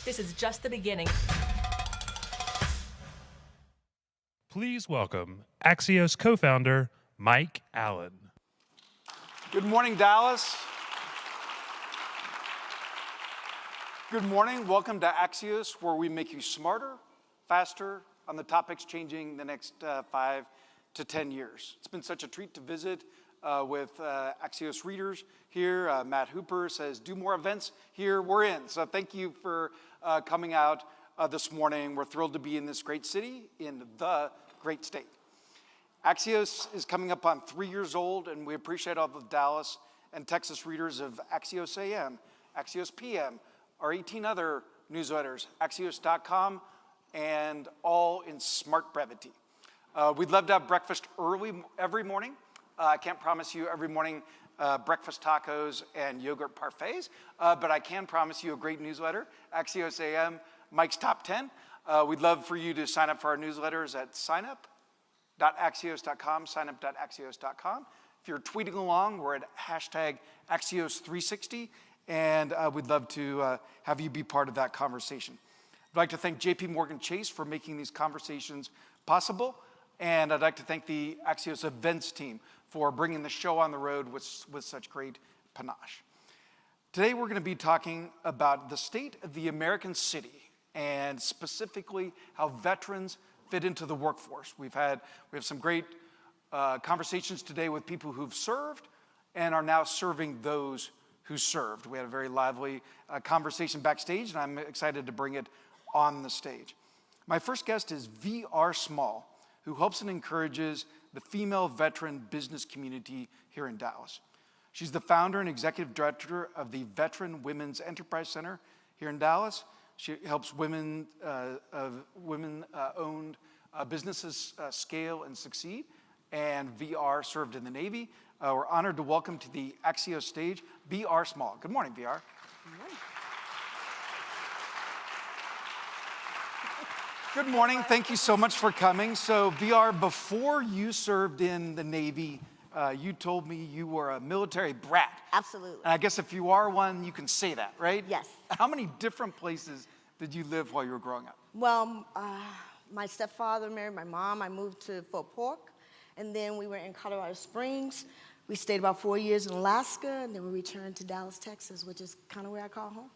This is just the beginning. Please welcome AXIOS co-founder Mike Allen. Good morning, Dallas. Good morning. Welcome to AXIOS, where we make you smarter, faster on the topics changing the next 5 to 10 years. It's been such a treat to visit with AXIOS readers here. Matt Hooper says, do more events here, we're in. So thank you for coming out this morning. We're thrilled to be in this great city, in the great state. AXIOS is coming up on 3 years old, and we appreciate all the Dallas and Texas readers of AXIOS AM, AXIOS PM, our 18 other newsletters, axios.com, and all in smart brevity. We'd love to have breakfast early every morning. I can't promise you every morning breakfast tacos and yogurt parfaits, but I can promise you a great newsletter, AXIOS AM, Mike's Top 10. We'd love for you to sign up for our newsletters at signup.axios.com, signup.axios.com. If you're tweeting along, we're at hashtag Axios360, and we'd love to have you be part of that conversation. I'd like to thank JP Morgan Chase for making these conversations possible, and I'd like to thank the AXIOS events team for bringing the show on the road with such great panache. Today we're going to be talking about the state of the American city, and specifically how veterans fit into the workforce. We have some great conversations today with people who've served and are now serving those who served. We had a very lively conversation backstage, and I'm excited to bring it on the stage. My first guest is VR Small, who helps and encourages the female veteran business community here in Dallas. She's the founder and executive director of the Veteran Women's Enterprise Center here in Dallas. She helps women-owned businesses scale and succeed, and VR served in the Navy. We're honored to welcome to the AXIOS stage, VR Small. Good morning, VR. Good morning. Good morning. Thank you so much for coming. So, VR, before you served in the Navy, you told me you were a military brat. Absolutely. And I guess if you are one, you can say that, right? Yes. How many different places did you live while you were growing up? Well, my stepfather married my mom. I moved to Fort Polk, and then we were in Colorado Springs. We stayed about 4 years in Alaska, and then we returned to Dallas, Texas, which is kind of where I call home.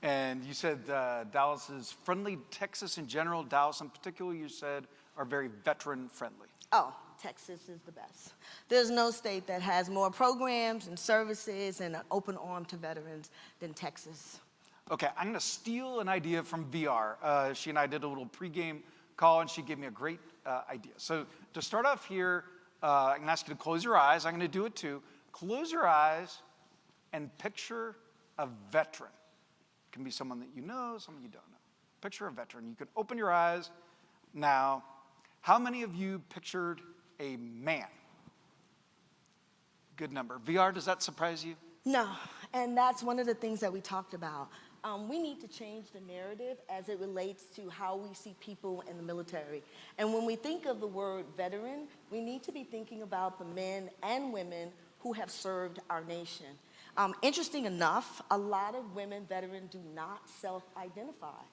And you said Dallas is friendly. Texas in general, Dallas in particular, you said, are very veteran friendly. Oh, Texas is the best. There's no state that has more programs and services and an open arm to veterans than Texas. Okay, I'm going to steal an idea from VR. She and I did a little pregame call, and she gave me a great idea. So to start off here, I'm going to ask you to close your eyes. I'm going to do it too. Close your eyes and picture a veteran. It can be someone that you know, someone you don't know. Picture a veteran. You can open your eyes now. How many of you pictured a man? Good number. VR, does that surprise you? No, and that's one of the things that we talked about. We need to change the narrative as it relates to how we see people in the military. And when we think of the word veteran, we need to be thinking about the men and women who have served our nation. Interesting enough, a lot of women veterans do not self-identify.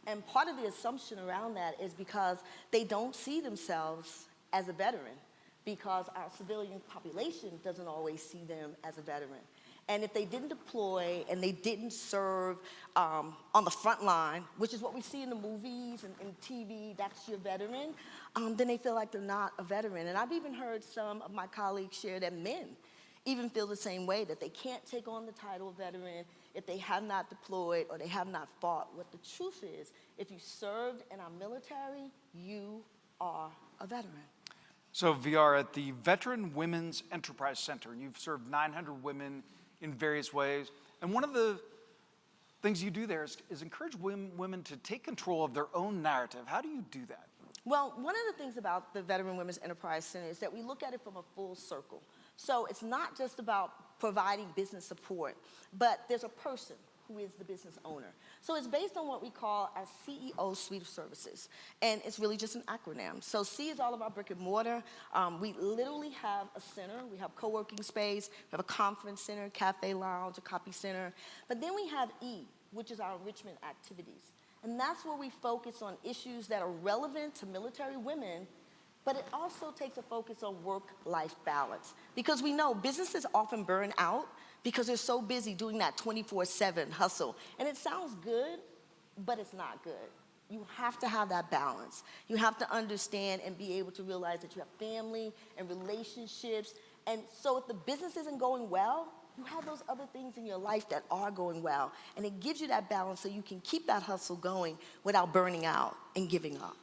And part of the assumption around that is because they don't see themselves as a veteran, because our civilian population doesn't always see them as a veteran. And if they didn't deploy and they didn't serve on the front line, which is what we see in the movies and TV, that's your veteran, then they feel like they're not a veteran. And I've even heard some of my colleagues share that men even feel the same way, that they can't take on the title of veteran if they have not deployed or they have not fought. What the truth is, if you served in our military, you are a veteran. So VR, at the Veteran Women's Enterprise Center, you've served 900 women in various ways. And one of the things you do there is encourage women to take control of their own narrative. How do you do that? Well, one of the things about the Veteran Women's Enterprise Center is that we look at it from a full circle. So it's not just about providing business support, but there's a person who is the business owner. So it's based on what we call our CEO suite of services. And it's really just an acronym. So C is all about brick and mortar. We literally have a center. We have co-working space. We have a conference center, cafe lounge, a copy center. But then we have E, which is our enrichment activities. And that's where we focus on issues that are relevant to military women, but it also takes a focus on work-life balance. Because we know businesses often burn out because they're so busy doing that 24/7 hustle. And it sounds good, but it's not good. You have to have that balance. You have to understand and be able to realize that you have family and relationships. And so if the business isn't going well, you have those other things in your life that are going well. And it gives you that balance so you can keep that hustle going without burning out and giving up.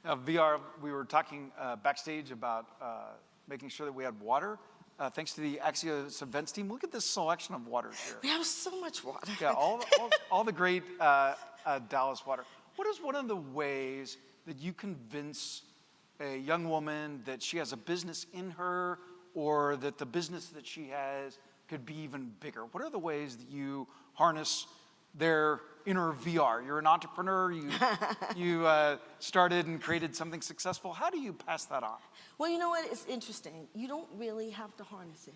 Now, VR, we were talking backstage about making sure that we had water. Thanks to the AXIOS events team. Look at this selection of waters here. We have so much water. Yeah, all the great Dallas water. What is one of the ways that you convince a young woman that she has a business in her, or that the business that she has could be even bigger? What are the ways that you harness their inner VR? You're an entrepreneur, you started and created something successful. How do you pass that on? Well, you know what? It's interesting. You don't really have to harness it.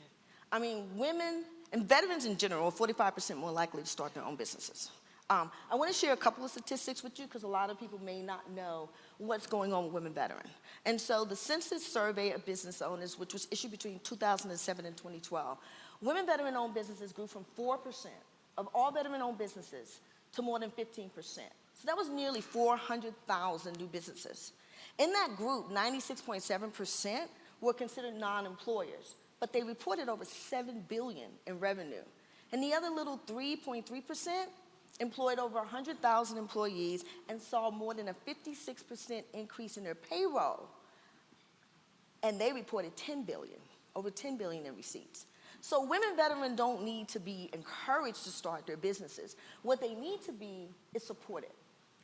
I mean, women and veterans in general are 45% more likely to start their own businesses. I want to share a couple of statistics with you because a lot of people may not know what's going on with women veterans. And so the Census Survey of Business Owners, which was issued between 2007 and 2012, women veteran-owned businesses grew from 4% of all veteran-owned businesses to more than 15%. So that was nearly 400,000 new businesses. In that group, 96.7% were considered non-employers, but they reported over $7 billion in revenue. And the other little 3.3% employed over 100,000 employees and saw more than a 56% increase in their payroll. And they reported $10 billion, over $10 billion in receipts. So women veterans don't need to be encouraged to start their businesses. What they need to be is supported.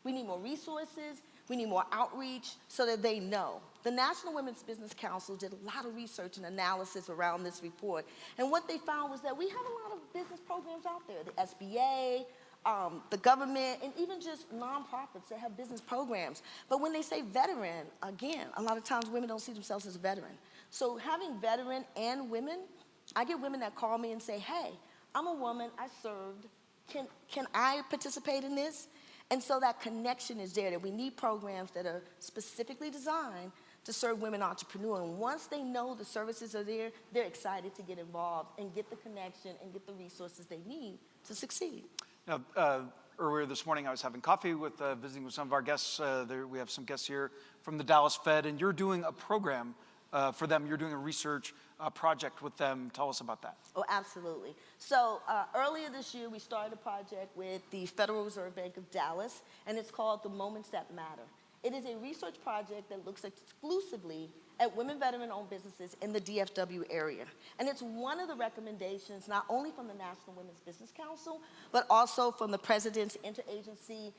We need more resources, we need more outreach so that they know. The National Women's Business Council did a lot of research and analysis around this report. And what they found was that we have a lot of business programs out there, the SBA, the government, and even just nonprofits that have business programs. But when they say veteran, again, a lot of times women don't see themselves as a veteran. So having veteran and women, I get women that call me and say, hey, I'm a woman, I served, can I participate in this? And so that connection is there, that we need programs that are specifically designed to serve women entrepreneurs. And once they know the services are there, they're excited to get involved and get the connection and get the resources they need to succeed. Now, earlier this morning, I was having coffee with, visiting with some of our guests. We have some guests here from the Dallas Fed, and you're doing a program for them. You're doing a research project with them. Tell us about that. Oh, absolutely. So earlier this year, we started a project with the Federal Reserve Bank of Dallas, and it's called The Moments That Matter. It is a research project that looks exclusively at women veteran-owned businesses in the DFW area. And it's one of the recommendations, not only from the National Women's Business Council, but also from the President's Interagency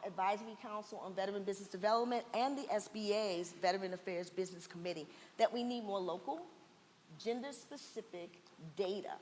Advisory Council on Veteran Business Development and the SBA's Veteran Affairs Business Committee, that we need more local, gender-specific data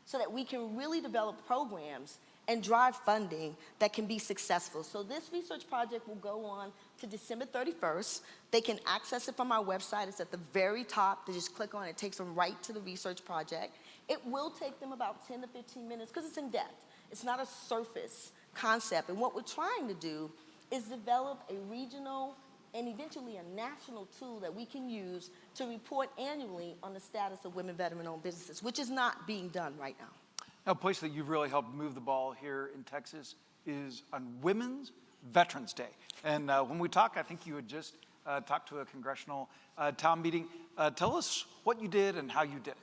so that we can really develop programs and drive funding that can be successful. So this research project will go on to December 31st. They can access it from our website. It's at the very top. They just click on it. It takes them right to the research project. It will take them about 10 to 15 minutes because it's in depth. It's not a surface concept. And what we're trying to do is develop a regional and eventually a national tool that we can use to report annually on the status of women veteran-owned businesses, which is not being done right now. Now, a place that you've really helped move the ball here in Texas is on Women's Veterans Day. And when we talk, I think you had just talked to a congressional town meeting. Tell us what you did and how you did it.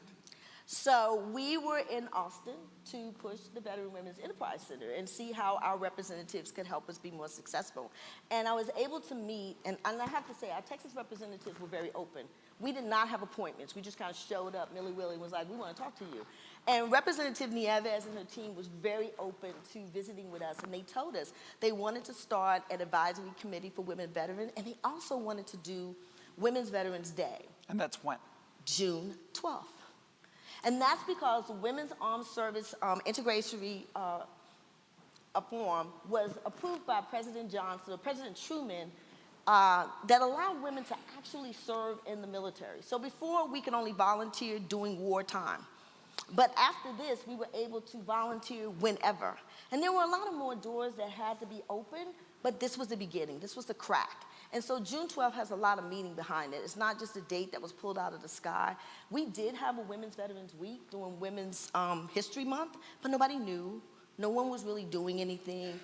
So we were in Austin to push the Veteran Women's Enterprise Center and see how our representatives could help us be more successful. And I was able to meet, and I have to say, our Texas representatives were very open. We did not have appointments. We just kind of showed up, nilly-willy, and was like, we want to talk to you. And Representative Nieves and her team was very open to visiting with us, and they told us they wanted to start an advisory committee for women veterans, and they also wanted to do Women's Veterans Day. And that's when? June 12th. And that's because the Women's Armed Service Integratory Forum was approved by President Johnson, or President Truman, that allowed women to actually serve in the military. So before, we could only volunteer during wartime. But after this, we were able to volunteer whenever. And there were a lot of more doors that had to be open, but this was the beginning. This was the crack. And so June 12th has a lot of meaning behind it. It's not just a date that was pulled out of the sky. We did have a Women's Veterans Week during Women's History Month, but nobody knew. No one was really doing anything.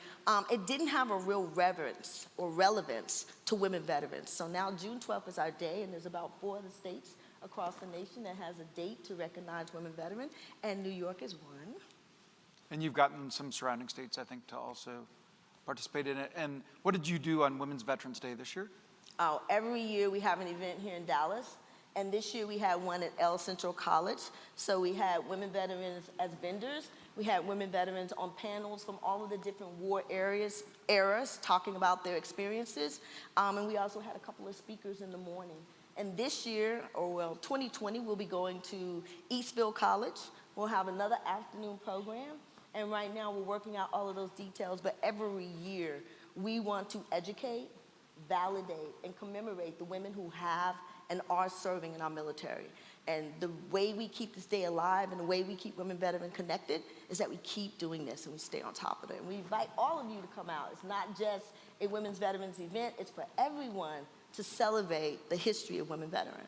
It didn't have a real reverence or relevance to women veterans. So now June 12th is our day, and there's about 4 other states across the nation that has a date to recognize women veterans, and New York is one. And you've gotten some surrounding states, I think, to also participate in it. And what did you do on Women's Veterans Day this year? Oh, every year we have an event here in Dallas. And this year we had one at El Central College. So we had women veterans as vendors. We had women veterans on panels from all of the different war eras talking about their experiences. And we also had a couple of speakers in the morning. And this year, 2020, we'll be going to Eastville College. We'll have another afternoon program. And right now we're working out all of those details, but every year we want to educate, validate, and commemorate the women who have and are serving in our military. And the way we keep this day alive and the way we keep women veterans connected is that we keep doing this and we stay on top of it. And we invite all of you to come out. It's not just a women's veterans event, it's for everyone to celebrate the history of women veterans.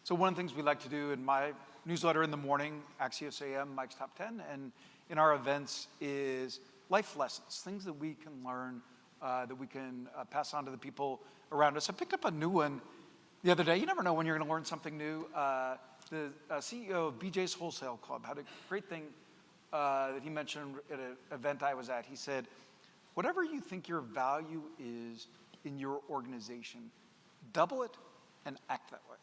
So one of the things we like to do in my newsletter in the morning, AXIOS AM, Mike's Top 10, and in our events is life lessons, things that we can learn, that we can pass on to the people around us. I picked up a new one the other day. You never know when you're going to learn something new. The CEO of BJ's Wholesale Club had a great thing that he mentioned at an event I was at. He said, whatever you think your value is in your organization, double it and act that way.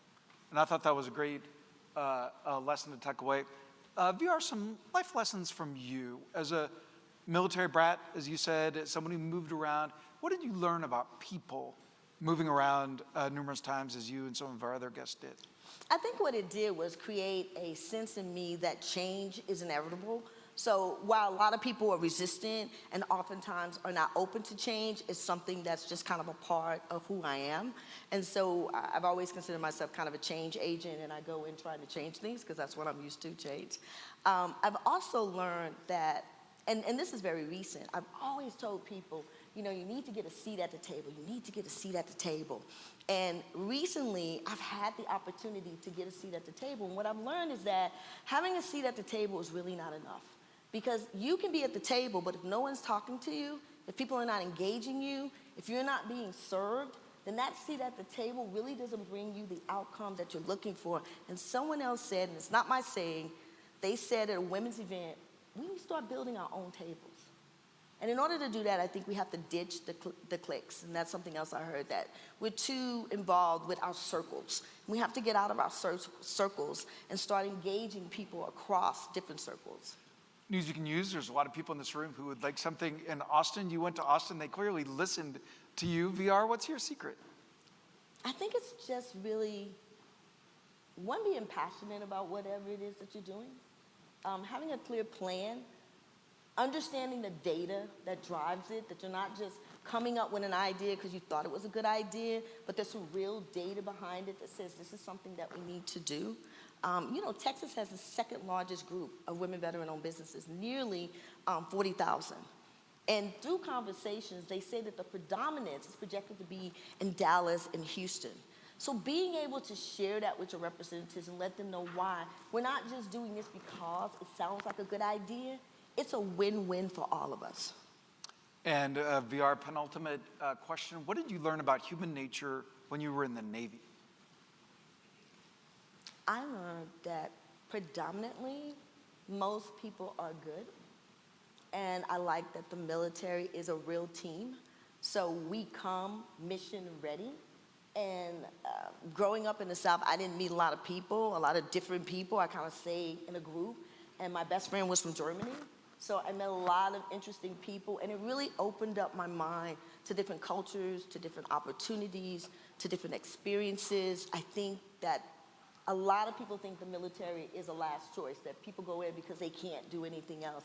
And I thought that was a great lesson to take away. VR, some life lessons from you as a military brat, as you said, as someone who moved around. What did you learn about people moving around numerous times as you and some of our other guests did? I think what it did was create a sense in me that change is inevitable. So while a lot of people are resistant and oftentimes are not open to change, it's something that's just kind of a part of who I am. And so I've always considered myself kind of a change agent, and I go in trying to change things because that's what I'm used to, change. I've also learned that, and this is very recent, I've always told people, you know, you need to get a seat at the table. You need to get a seat at the table. And recently, I've had the opportunity to get a seat at the table. And what I've learned is that having a seat at the table is really not enough. Because you can be at the table, but if no one's talking to you, if people are not engaging you, if you're not being served, then that seat at the table really doesn't bring you the outcome that you're looking for. And someone else said, and it's not my saying, they said at a women's event, we need to start building our own tables. And in order to do that, I think we have to ditch the cliques. And that's something else I heard, that we're too involved with our circles. We have to get out of our circles and start engaging people across different circles. News you can use. There's a lot of people in this room who would like something in Austin. You went to Austin. They clearly listened to you. VR, what's your secret? I think it's just really, one, being passionate about whatever it is that you're doing. Having a clear plan. Understanding the data that drives it, that you're not just coming up with an idea because you thought it was a good idea, but there's some real data behind it that says this is something that we need to do. You know, Texas has the second largest group of women veteran-owned businesses, nearly 40,000. And through conversations, they say that the predominance is projected to be in Dallas and Houston. So being able to share that with your representatives and let them know why, we're not just doing this because it sounds like a good idea, it's a win-win for all of us. And VR, penultimate question, what did you learn about human nature when you were in the Navy? I learned that predominantly, most people are good. And I like that the military is a real team. So we come mission ready. And growing up in the South, I didn't meet a lot of people, a lot of different people. I kind of stayed in a group. And my best friend was from Germany. So I met a lot of interesting people, and it really opened up my mind to different cultures, to different opportunities, to different experiences. I think that a lot of people think the military is a last choice, that people go in because they can't do anything else.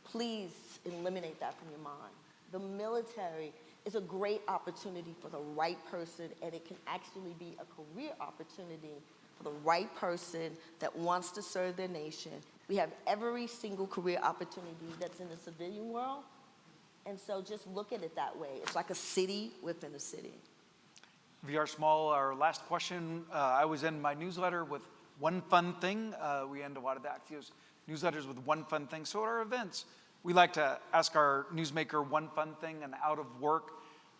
Please eliminate that from your mind. The military is a great opportunity for the right person, and it can actually be a career opportunity for the right person that wants to serve their nation. We have every single career opportunity that's in the civilian world. And so just look at it that way. It's like a city within a city. VR Small, our last question. I was in my newsletter with one fun thing. We end a lot of the Axios newsletters with one fun thing. So at our events, we like to ask our newsmaker one fun thing, an out of work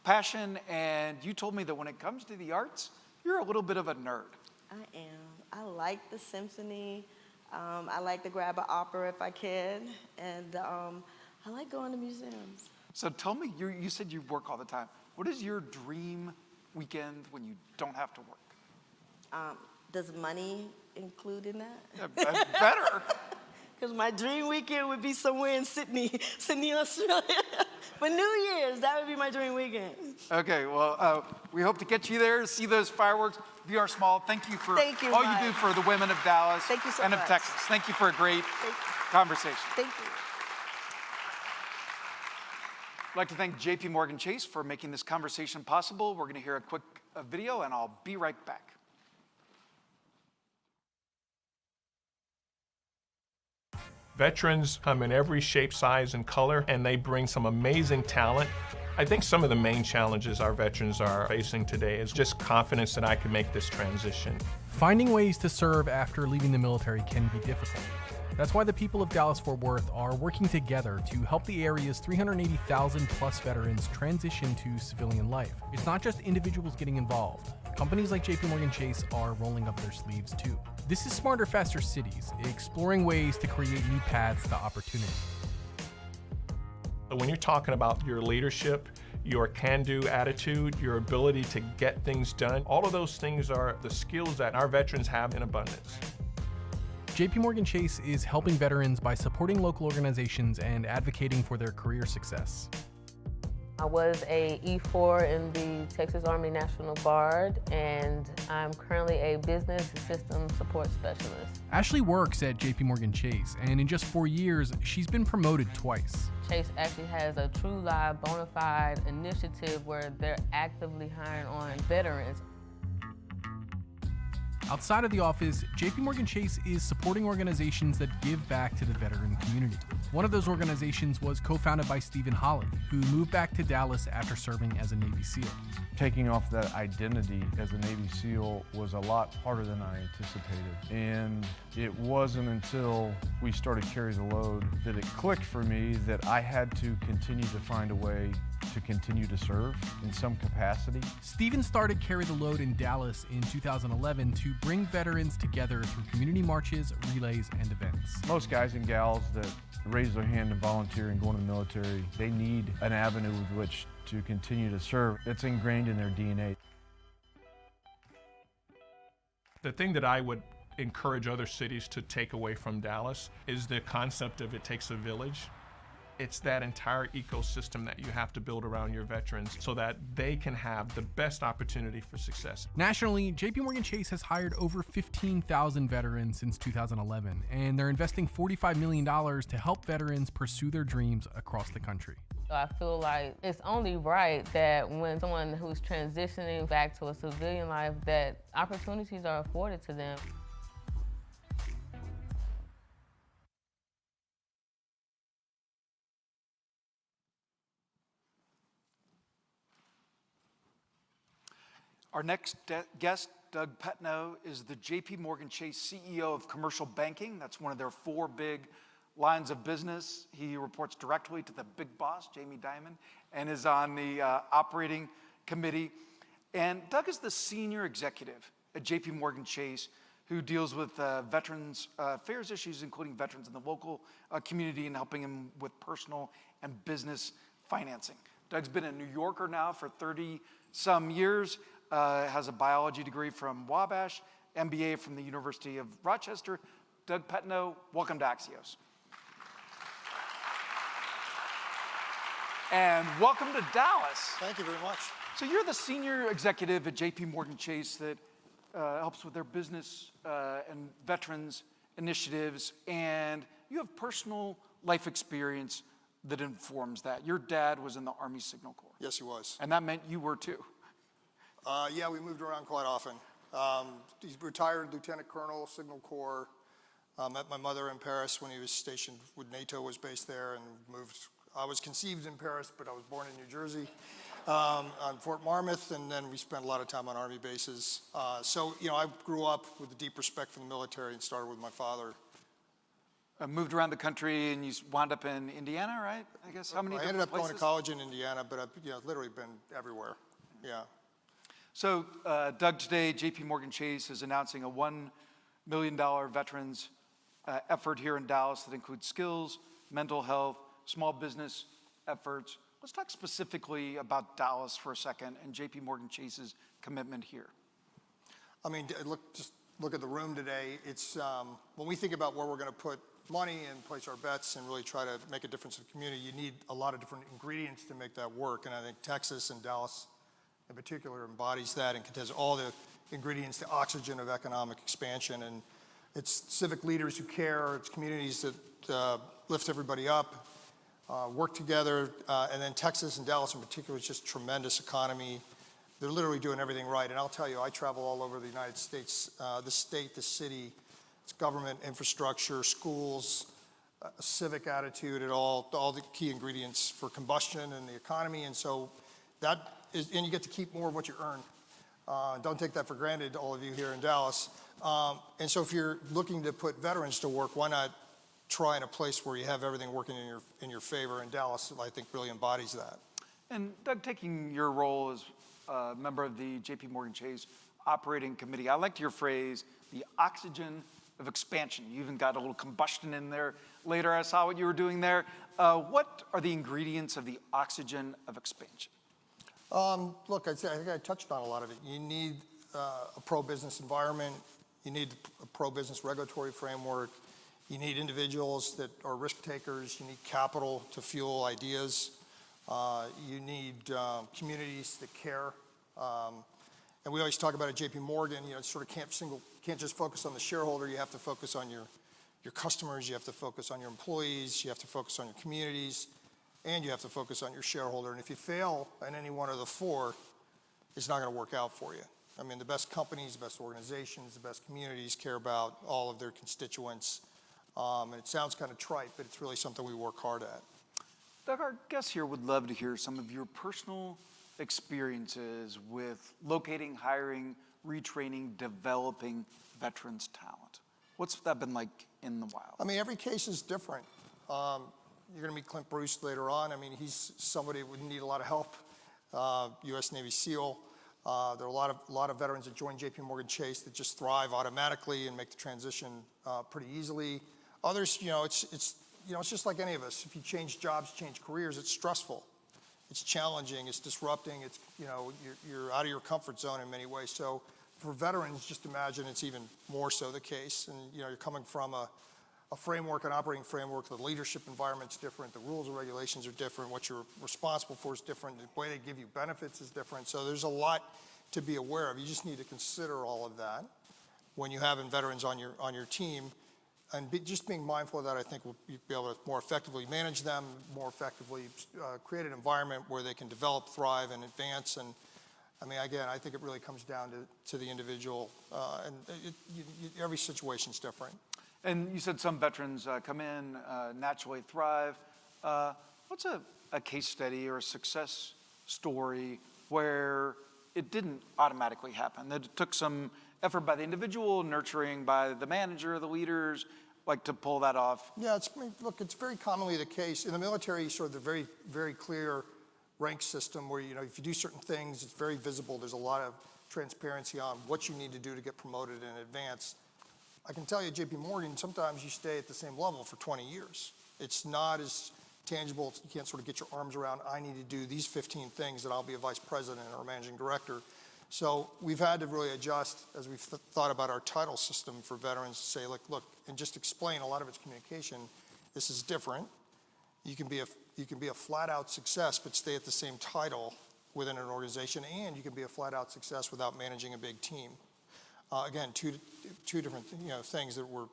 passion. And you told me that when it comes to the arts, you're a little bit of a nerd. I am. I like the symphony. I like to grab an opera if I can. And I like going to museums. So tell me, you said you work all the time. What is your dream weekend when you don't have to work? Does money include in that? Yeah, better. Because my dream weekend would be somewhere in Sydney, Australia. For New Year's, that would be my dream weekend. Okay, well, we hope to get you there, see those fireworks. VR Small, thank you for all you do for the women of Dallas and of Texas. Thank you for a great conversation. Thank you. I'd like to thank JP Morgan Chase for making this conversation possible. We're going to hear a quick video, and I'll be right back. Veterans come in every shape, size, and color, and they bring some amazing talent. I think some of the main challenges our veterans are facing today is just confidence that I can make this transition. Finding ways to serve after leaving the military can be difficult. That's why the people of Dallas-Fort Worth are working together to help the area's 380,000 plus veterans transition to civilian life. It's not just individuals getting involved. Companies like JP Morgan Chase are rolling up their sleeves too. This is Smarter, Faster Cities, exploring ways to create new paths to opportunity. When you're talking about your leadership, your can-do attitude, your ability to get things done, all of those things are the skills that our veterans have in abundance. JP Morgan Chase is helping veterans by supporting local organizations and advocating for their career success. I was a E4 in the Texas Army National Guard, and I'm currently a business system support specialist. Ashley works at JP Morgan Chase, and in just 4 years, she's been promoted twice. Chase actually has a true live bona fide initiative where they're actively hiring on veterans. Outside of the office, JP Morgan Chase is supporting organizations that give back to the veteran community. One of those organizations was co-founded by Stephen Holly, who moved back to Dallas after serving as a Navy SEAL. Taking off that identity as a Navy SEAL was a lot harder than I anticipated. And it wasn't until we started Carry the Load that it clicked for me that I had to continue to find a way to continue to serve in some capacity. Stephen started Carry the Load in Dallas in 2011 to bring veterans together through community marches, relays, and events. Most guys and gals that raise their hand and volunteer and go in the military, they need an avenue with which to continue to serve. It's ingrained in their DNA. The thing that I would encourage other cities to take away from Dallas is the concept of it takes a village. It's that entire ecosystem that you have to build around your veterans so that they can have the best opportunity for success. Nationally, JP Morgan Chase has hired over 15,000 veterans since 2011, and they're investing $45 million to help veterans pursue their dreams across the country. So I feel like it's only right that when someone who's transitioning back to a civilian life, that opportunities are afforded to them. Our next guest, Doug Petno, is the JP Morgan Chase CEO of Commercial Banking. That's one of their 4 big lines of business. He reports directly to the big boss, Jamie Dimon, and is on the operating committee. And Doug is the senior executive at JP Morgan Chase who deals with veterans affairs issues, including veterans in the local community and helping them with personal and business financing. Doug's been a New Yorker now for 30-some years. Has a biology degree from Wabash, MBA from the University of Rochester. Doug Petno, welcome to Axios. And welcome to Dallas. Thank you very much. So you're the senior executive at JP Morgan Chase that helps with their business and veterans initiatives, and you have personal life experience that informs that. Your dad was in the Army Signal Corps. Yes, he was. And that meant you were too. Yeah, we moved around quite often. He's retired Lieutenant Colonel, Signal Corps. Met my mother in Paris when he was stationed when NATO was based there, and moved. I was conceived in Paris, but I was born in New Jersey on Fort Marmouth, and then we spent a lot of time on Army bases. So, I grew up with a deep respect for the military and started with my father. Moved around the country, and you wound up in Indiana, right? I guess, how many I ended up going to college in Indiana, but I've literally been everywhere, yeah. So, Doug, today, JP Morgan Chase is announcing a $1 million veterans effort here in Dallas that includes skills, mental health, small business efforts. Let's talk specifically about Dallas for a second and JP Morgan Chase's commitment here. I mean, just look at the room today. It's, when we think about where we're going to put money and place our bets and really try to make a difference in the community, you need a lot of different ingredients to make that work. And I think Texas and Dallas in particular embodies that and contains all the ingredients, the oxygen of economic expansion. And it's civic leaders who care, it's communities that lift everybody up, work together. And then Texas and Dallas in particular is just tremendous economy. They're literally doing everything right. And I'll tell you, I travel all over the United States, the state, the city, it's government, infrastructure, schools, civic attitude, and all the key ingredients for combustion and the economy. And so that is, and you get to keep more of what you earn. Don't take that for granted, all of you here in Dallas. And so if you're looking to put veterans to work, why not try in a place where you have everything working in your favor? And Dallas, I think, really embodies that. And Doug, taking your role as a member of the JP Morgan Chase Operating Committee, I liked your phrase, the oxygen of expansion. You even got a little combustion in there later. I saw what you were doing there. What are the ingredients of the oxygen of expansion? Look, I think I touched on a lot of it. You need a pro-business environment. You need a pro-business regulatory framework. You need individuals that are risk takers. You need capital to fuel ideas. You need communities that care. And we always talk about at JP Morgan, sort of can't just focus on the shareholder. You have to focus on your customers. You have to focus on your employees. You have to focus on your communities. And you have to focus on your shareholder. And if you fail in any one of the four, it's not going to work out for you. I mean, the best companies, the best organizations, the best communities care about all of their constituents. And it sounds kind of trite, but it's really something we work hard at. Doug, our guests here would love to hear some of your personal experiences with locating, hiring, retraining, developing veterans talent. What's that been like in the wild? I mean, every case is different. You're going to meet Clint Bruce later on. I mean, he's somebody who would need a lot of help. U.S. Navy SEAL. There are a lot of veterans that join JP Morgan Chase that just thrive automatically and make the transition pretty easily. Others, it's just like any of us. If you change jobs, change careers, it's stressful. It's challenging, it's disrupting, it's, you're out of your comfort zone in many ways. So for veterans, just imagine it's even more so the case. And you're coming from a framework, an operating framework, the leadership environment's different, the rules and regulations are different, what you're responsible for is different, the way they give you benefits is different. So there's a lot to be aware of. You just need to consider all of that when you have veterans on your team. And just being mindful of that, I think, will be able to more effectively manage them, more effectively create an environment where they can develop, thrive, and advance. And I mean, again, I think it really comes down to the individual, and every situation's different. And you said some veterans come in, naturally thrive. What's a case study or a success story where it didn't automatically happen, that it took some effort by the individual, nurturing by the manager, the leaders, like to pull that off? Yeah, look, it's very commonly the case. In the military, sort of the very, very clear rank system where, if you do certain things, it's very visible. There's a lot of transparency on what you need to do to get promoted in advance. I can tell you at JP Morgan, sometimes you stay at the same level for 20 years. It's not as tangible. You can't sort of get your arms around, I need to do these 15 things that I'll be a vice president or a managing director. So we've had to really adjust as we've thought about our title system for veterans to say, look, and just explain a lot of its communication. This is different. You can be a flat out success, but stay at the same title within an organization, and you can be a flat out success without managing a big team. Again, two different things that were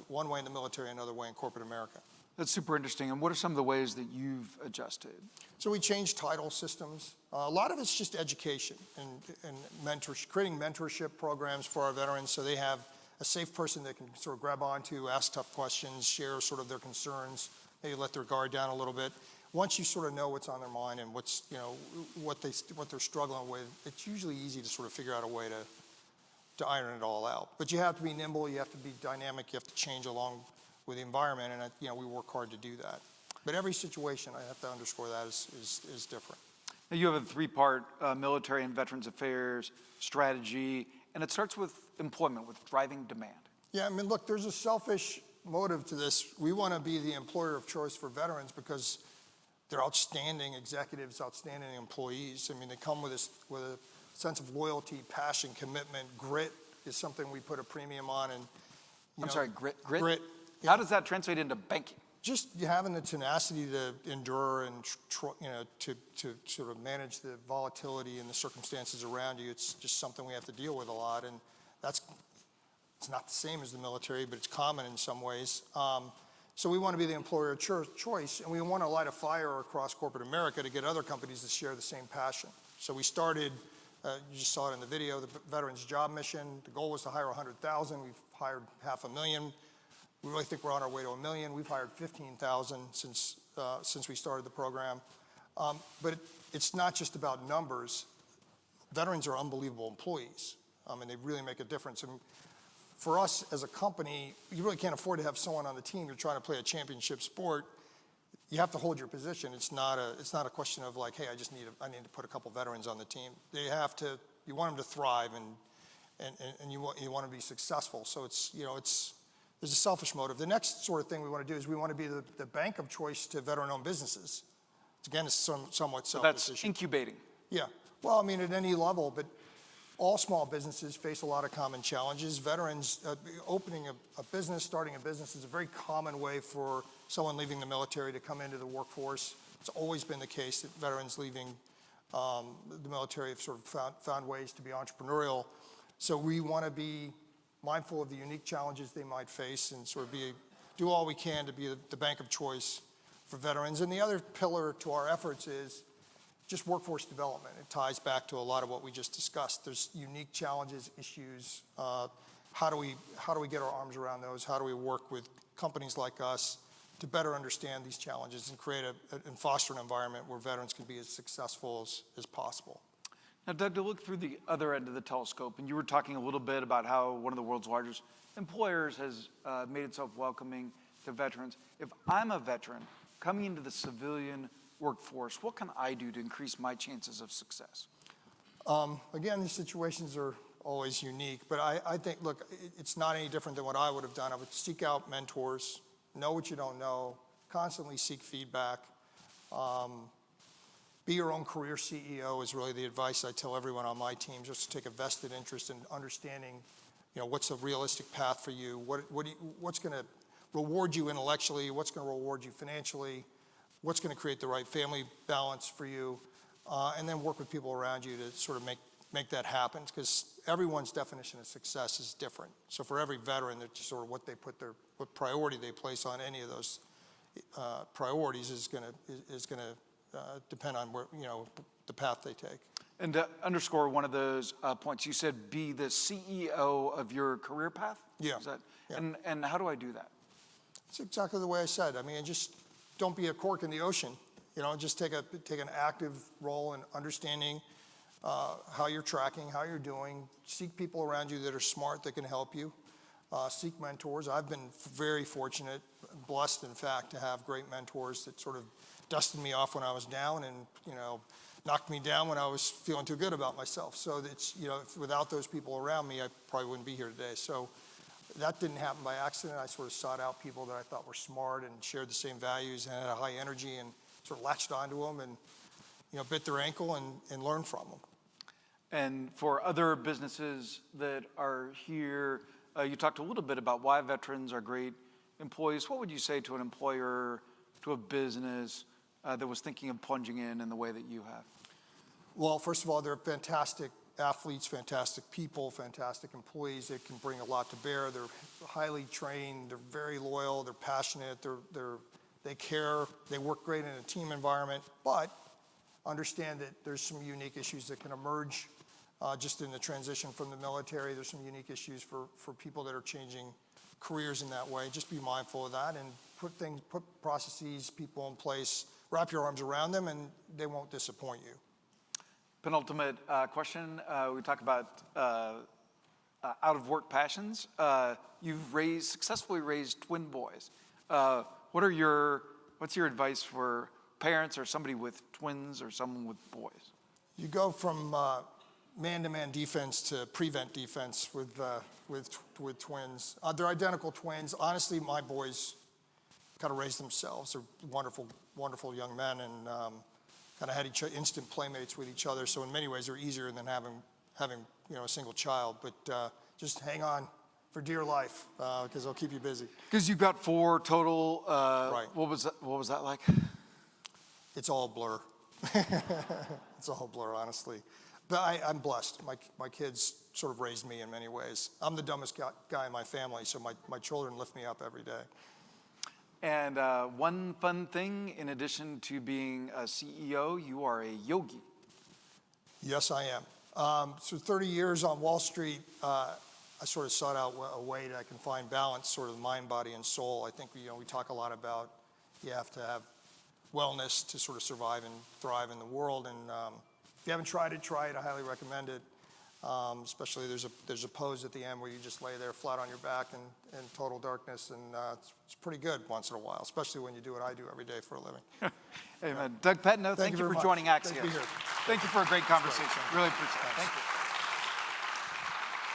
one way in the military, another way in corporate America. That's super interesting. And what are some of the ways that you've adjusted? So we changed title systems. A lot of it's just education and mentorship, creating mentorship programs for our veterans so they have a safe person they can sort of grab onto, ask tough questions, share sort of their concerns, maybe let their guard down a little bit. Once you sort of know what's on their mind and what's, you know, what they're struggling with, it's usually easy to sort of figure out a way to iron it all out. But you have to be nimble, you have to be dynamic, you have to change along with the environment, and you know, we work hard to do that. But every situation, I have to underscore that, is different. Now you have a three-part military and veterans affairs strategy, and it starts with employment, with driving demand. Yeah, I mean, look, there's a selfish motive to this. We want to be the employer of choice for veterans because they're outstanding executives, outstanding employees. I mean, they come with a sense of loyalty, passion, commitment. Grit is something we put a premium on. And Grit? Grit. How does that translate into banking? Just having the tenacity to endure and to sort of manage the volatility and the circumstances around you. It's just something we have to deal with a lot, and it's not the same as the military, but it's common in some ways. So we want to be the employer of choice, and we want to light a fire across corporate America to get other companies to share the same passion. So we started, you just saw it in the video, the Veterans Job Mission. The goal was to hire 100,000. We've hired 500,000. We really think we're on our way to 1 million. We've hired 15,000 since we started the program. But it's not just about numbers. Veterans are unbelievable employees, and they really make a difference. And for us as a company, you really can't afford to have someone on the team. You're trying to play a championship sport. You have to hold your position. It's not a question of like, hey, I need to put a couple veterans on the team. They have to. You want them to thrive, and you want to be successful. So there's a selfish motive. The next sort of thing we want to do is we want to be the bank of choice to veteran-owned businesses. Again, it's somewhat selfish. That's incubating. Yeah. Well, I mean, at any level, but all small businesses face a lot of common challenges. Veterans, opening a business, starting a business is a very common way for someone leaving the military to come into the workforce. It's always been the case that veterans leaving the military have sort of found ways to be entrepreneurial. So we want to be mindful of the unique challenges they might face and sort of do all we can to be the bank of choice for veterans. And the other pillar to our efforts is just workforce development. It ties back to a lot of what we just discussed. There's unique challenges, issues. How do we get our arms around those? How do we work with companies like us to better understand these challenges and create and foster an environment where veterans can be as successful as possible? Now, Doug, to look through the other end of the telescope, and you were talking a little bit about how one of the world's largest employers has made itself welcoming to veterans. If I'm a veteran coming into the civilian workforce, what can I do to increase my chances of success? Again, these situations are always unique, but I think, look, it's not any different than what I would have done. I would seek out mentors, know what you don't know, constantly seek feedback. Be your own career CEO is really the advice I tell everyone on my team, just to take a vested interest in understanding, what's a realistic path for you, what's going to reward you intellectually, what's going to reward you financially, what's going to create the right family balance for you, and then work with people around you to sort of make that happen, because everyone's definition of success is different. So for every veteran, that's sort of what priority they place on any of those priorities is going to depend on where, the path they take. And to underscore one of those points, you said be the CEO of your career path? Yeah. Yeah. And how do I do that? It's exactly the way I said. I mean, just don't be a cork in the ocean. Just take an active role in understanding how you're tracking, how you're doing. Seek people around you that are smart, that can help you. Seek mentors. I've been very fortunate, blessed, in fact, to have great mentors that sort of dusted me off when I was down and, knocked me down when I was feeling too good about myself. So it's, without those people around me, I probably wouldn't be here today. So that didn't happen by accident. I sort of sought out people that I thought were smart and shared the same values and had a high energy, and sort of latched onto them and, bit their ankle and learned from them. And for other businesses that are here, you talked a little bit about why veterans are great employees. What would you say to an employer, to a business that was thinking of plunging in the way that you have? Well, first of all, they're fantastic athletes, fantastic people, fantastic employees. They can bring a lot to bear. They're highly trained. They're very loyal. They're passionate. They care. They work great in a team environment. But understand that there's some unique issues that can emerge just in the transition from the military. There's some unique issues for people that are changing careers in that way. Just be mindful of that and put processes, people in place, wrap your arms around them, and they won't disappoint you. Penultimate question. We talk about out of work passions. You've successfully raised twin boys. What's your advice for parents or somebody with twins or someone with boys? You go from man-to-man defense to prevent defense with twins. They're identical twins. Honestly, my boys kind of raised themselves. They're wonderful, wonderful young men, and kind of had instant playmates with each other. So in many ways, they're easier than having a single child. But just hang on for dear life, because they'll keep you busy. Because you've got 4 total. Right. What was that like? It's all a blur. It's all a blur, honestly. But I'm blessed. My kids sort of raised me in many ways. I'm the dumbest guy in my family, so my children lift me up every day. And one fun thing, in addition to being a CEO, you are a yogi. Yes, I am. So 30 years on Wall Street, I sort of sought out a way that I can find balance, sort of mind, body, and soul. I think we talk a lot about you have to have wellness to sort of survive and thrive in the world. And if you haven't tried it, try it. I highly recommend it. Especially there's a pose at the end where you just lay there flat on your back in total darkness, and it's pretty good once in a while, especially when you do what I do every day for a living. Amen. Doug Petno, thank you for joining Axios. Thank you, to be here. Thank you for a great conversation. Really appreciate it. Thank you.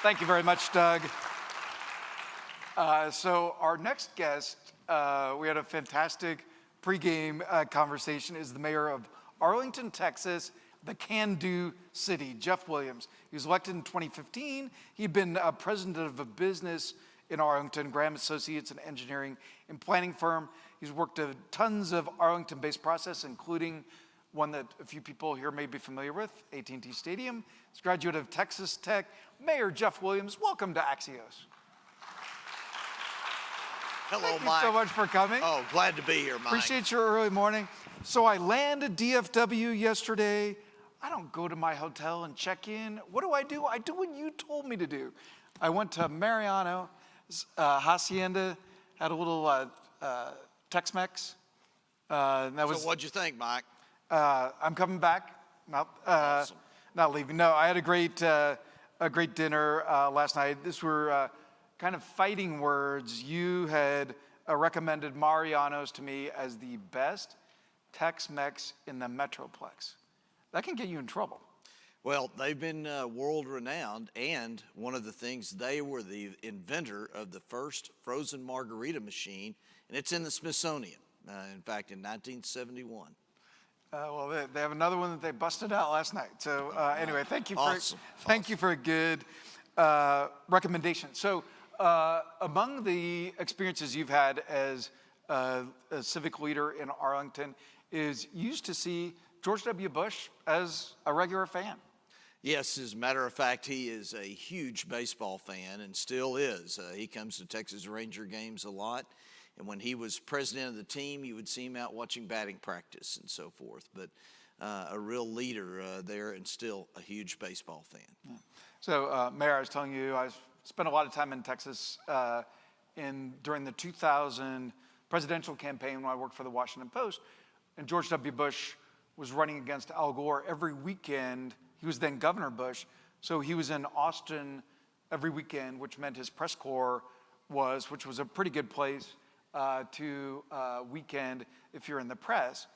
Thank you very much, Doug. So our next guest, we had a fantastic pregame conversation, is the mayor of Arlington, Texas, the can-do city, Jeff Williams. He was elected in 2015. He'd been president of a business in Arlington, Graham Associates, an engineering and planning firm. He's worked at tons of Arlington-based process, including one that a few people here may be familiar with, AT&T Stadium. He's a graduate of Texas Tech. Mayor Jeff Williams, welcome to Axios. Hello, Thank you Mike. so much for coming. Oh, glad to be here, Mike. Appreciate your early morning. So I landed DFW yesterday. I don't go to my hotel and check in. What do? I do what you told me to do. I went to Mariano's Hacienda, had a little Tex-Mex. So what'd you think, Mike? I'm coming back. Awesome. Not leaving. No, I had a great dinner last night. These were kind of fighting words. You had recommended Mariano's to me as the best Tex-Mex in the Metroplex. That can get you in trouble. Well, they've been world renowned, and one of the things, they were the inventor of the first frozen margarita machine, and it's in the Smithsonian, in fact, in 1971. Well, they have another one that they busted out last night. So anyway, thank you for a good recommendation. So among the experiences you've had as a civic leader in Arlington is you used to see George W. Bush as a regular fan. Yes, as a matter of fact, he is a huge baseball fan and still is. He comes to Texas Ranger games a lot. And when he was president of the team, you would see him out watching batting practice and so forth. But a real leader there and still a huge baseball fan. Yeah. So, Mayor, I was telling you, I spent a lot of time in Texas during the 2000 presidential campaign when I worked for the Washington Post. And George W. Bush was running against Al Gore every weekend. He was then Governor Bush. So he was in Austin every weekend, which meant his press corps which was a pretty good place to weekend if you're in the press.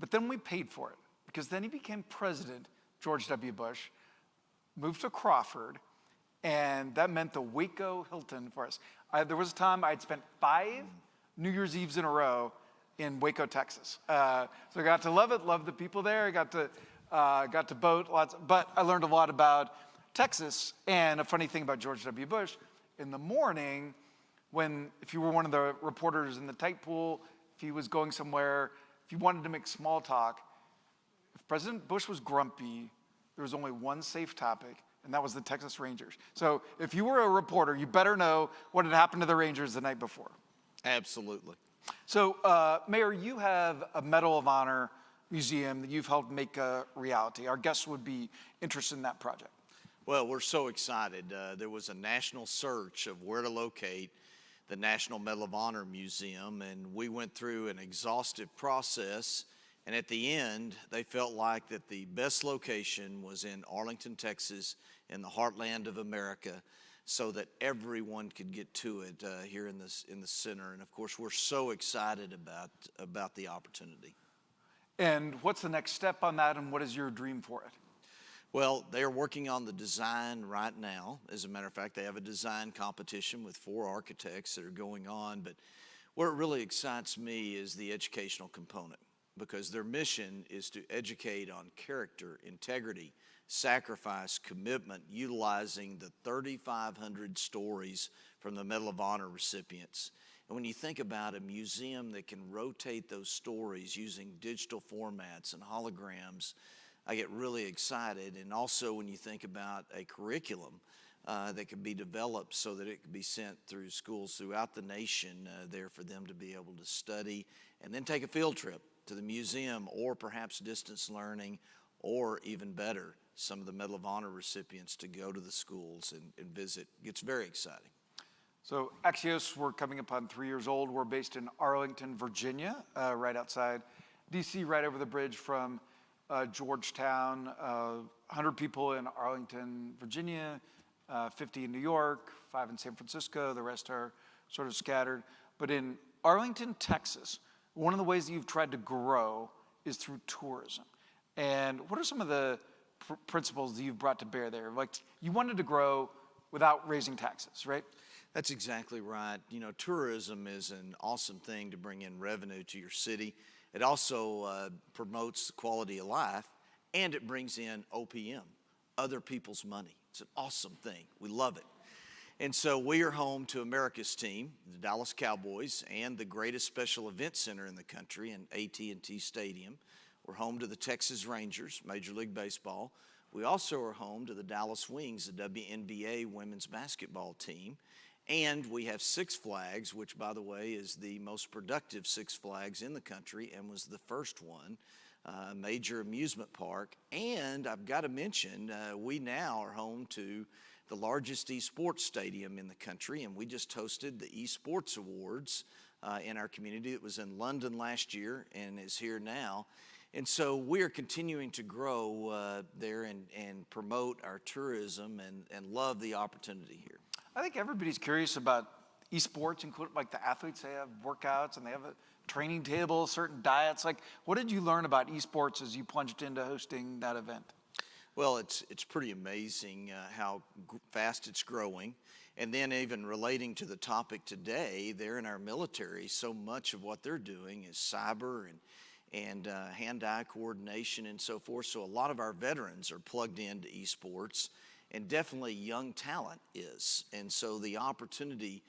But then we paid for it because then he became president, George W. Bush, moved to Crawford, and that meant the Waco Hilton for us. There was a time I'd spent 5 New Year's Eves in a row in Waco, Texas. So I got to love it, loved the people there. I got to boat lots, but I learned a lot about Texas. And a funny thing about George W. Bush, in the morning, if you were one of the reporters in the tight pool, if he was going somewhere, if you wanted to make small talk, if President Bush was grumpy, there was only one safe topic, and that was the Texas Rangers. So if you were a reporter, you better know what had happened to the Rangers the night before. Absolutely. So, Mayor, you have a Medal of Honor museum that you've helped make a reality. Our guests would be interested in that project. Well, we're so excited. There was a national search of where to locate the National Medal of Honor Museum, and we went through an exhaustive process, and at the end, they felt like that the best location was in Arlington, Texas, in the heartland of America, so that everyone could get to it here in the center. And of course, we're so excited about the opportunity. And what's the next step on that, and what is your dream for it? Well, they're working on the design right now. As a matter of fact, they have a design competition with 4 architects that are going on. But what really excites me is the educational component, because their mission is to educate on character, integrity, sacrifice, commitment, utilizing the 3,500 stories from the Medal of Honor recipients. And when you think about a museum that can rotate those stories using digital formats and holograms, I get really excited. And also when you think about a curriculum that could be developed so that it could be sent through schools throughout the nation there for them to be able to study and then take a field trip to the museum, or perhaps distance learning, or even better, some of the Medal of Honor recipients to go to the schools and visit. It's very exciting. So AXIOS, we're coming upon 3 years old. We're based in Arlington, Virginia, right outside DC, right over the bridge from Georgetown. 100 people in Arlington, Virginia, 50 in New York, 5 in San Francisco. The rest are sort of scattered. But in Arlington, Texas, one of the ways that you've tried to grow is through tourism. And what are some of the principles that you've brought to bear there? Like, you wanted to grow without raising taxes, right? That's exactly right. You know, tourism is an awesome thing to bring in revenue to your city. It also promotes the quality of life, and it brings in OPM, other people's money. It's an awesome thing. We love it. And so we are home to America's team, the Dallas Cowboys, and the greatest special event center in the country in AT&T Stadium. We're home to the Texas Rangers, Major League Baseball. We also are home to the Dallas Wings, the WNBA women's basketball team. And we have Six Flags, which, by the way, is the most productive Six Flags in the country and was the first one, major amusement park. And I've got to mention, we now are home to the largest esports stadium in the country, and we just hosted the esports awards in our community. It was in London last year and is here now. And so we are continuing to grow there and promote our tourism and love the opportunity here. I think everybody's curious about esports, including like the athletes. They have workouts and they have a training table, certain diets. Like, what did you learn about esports as you plunged into hosting that event? Well, it's pretty amazing how fast it's growing. And then even relating to the topic today, they're in our military. So much of what they're doing is cyber and hand-eye coordination and so forth. So a lot of our veterans are plugged into esports, and definitely young talent is. And so the opportunity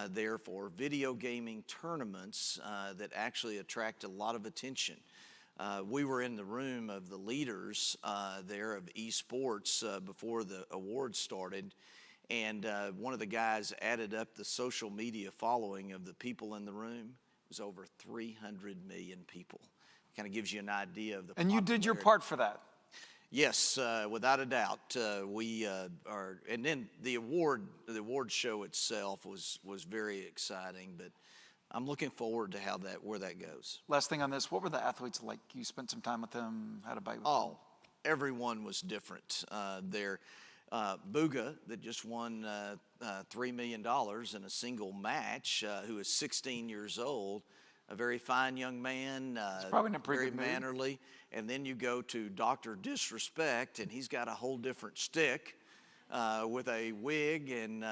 there for video gaming tournaments that actually attract a lot of attention. We were in the room of the leaders there of esports before the awards started, and one of the guys added up the social media following of the people in the room. It was over 300 million people. Kind of gives you an idea of the And you did your part for that. Yes, without a doubt. We are, and then the award show itself was very exciting, but I'm looking forward to where that goes. Last thing on this, what were the athletes like? You spent some time with them, had a bite with them? Oh, everyone was different there. Booga, that just won $3 million in a single match, who is 16 years old, a very fine young man, probably in a pretty very good mood. mannerly. And then you go to Dr. Disrespect, and he's got a whole different stick with a wig and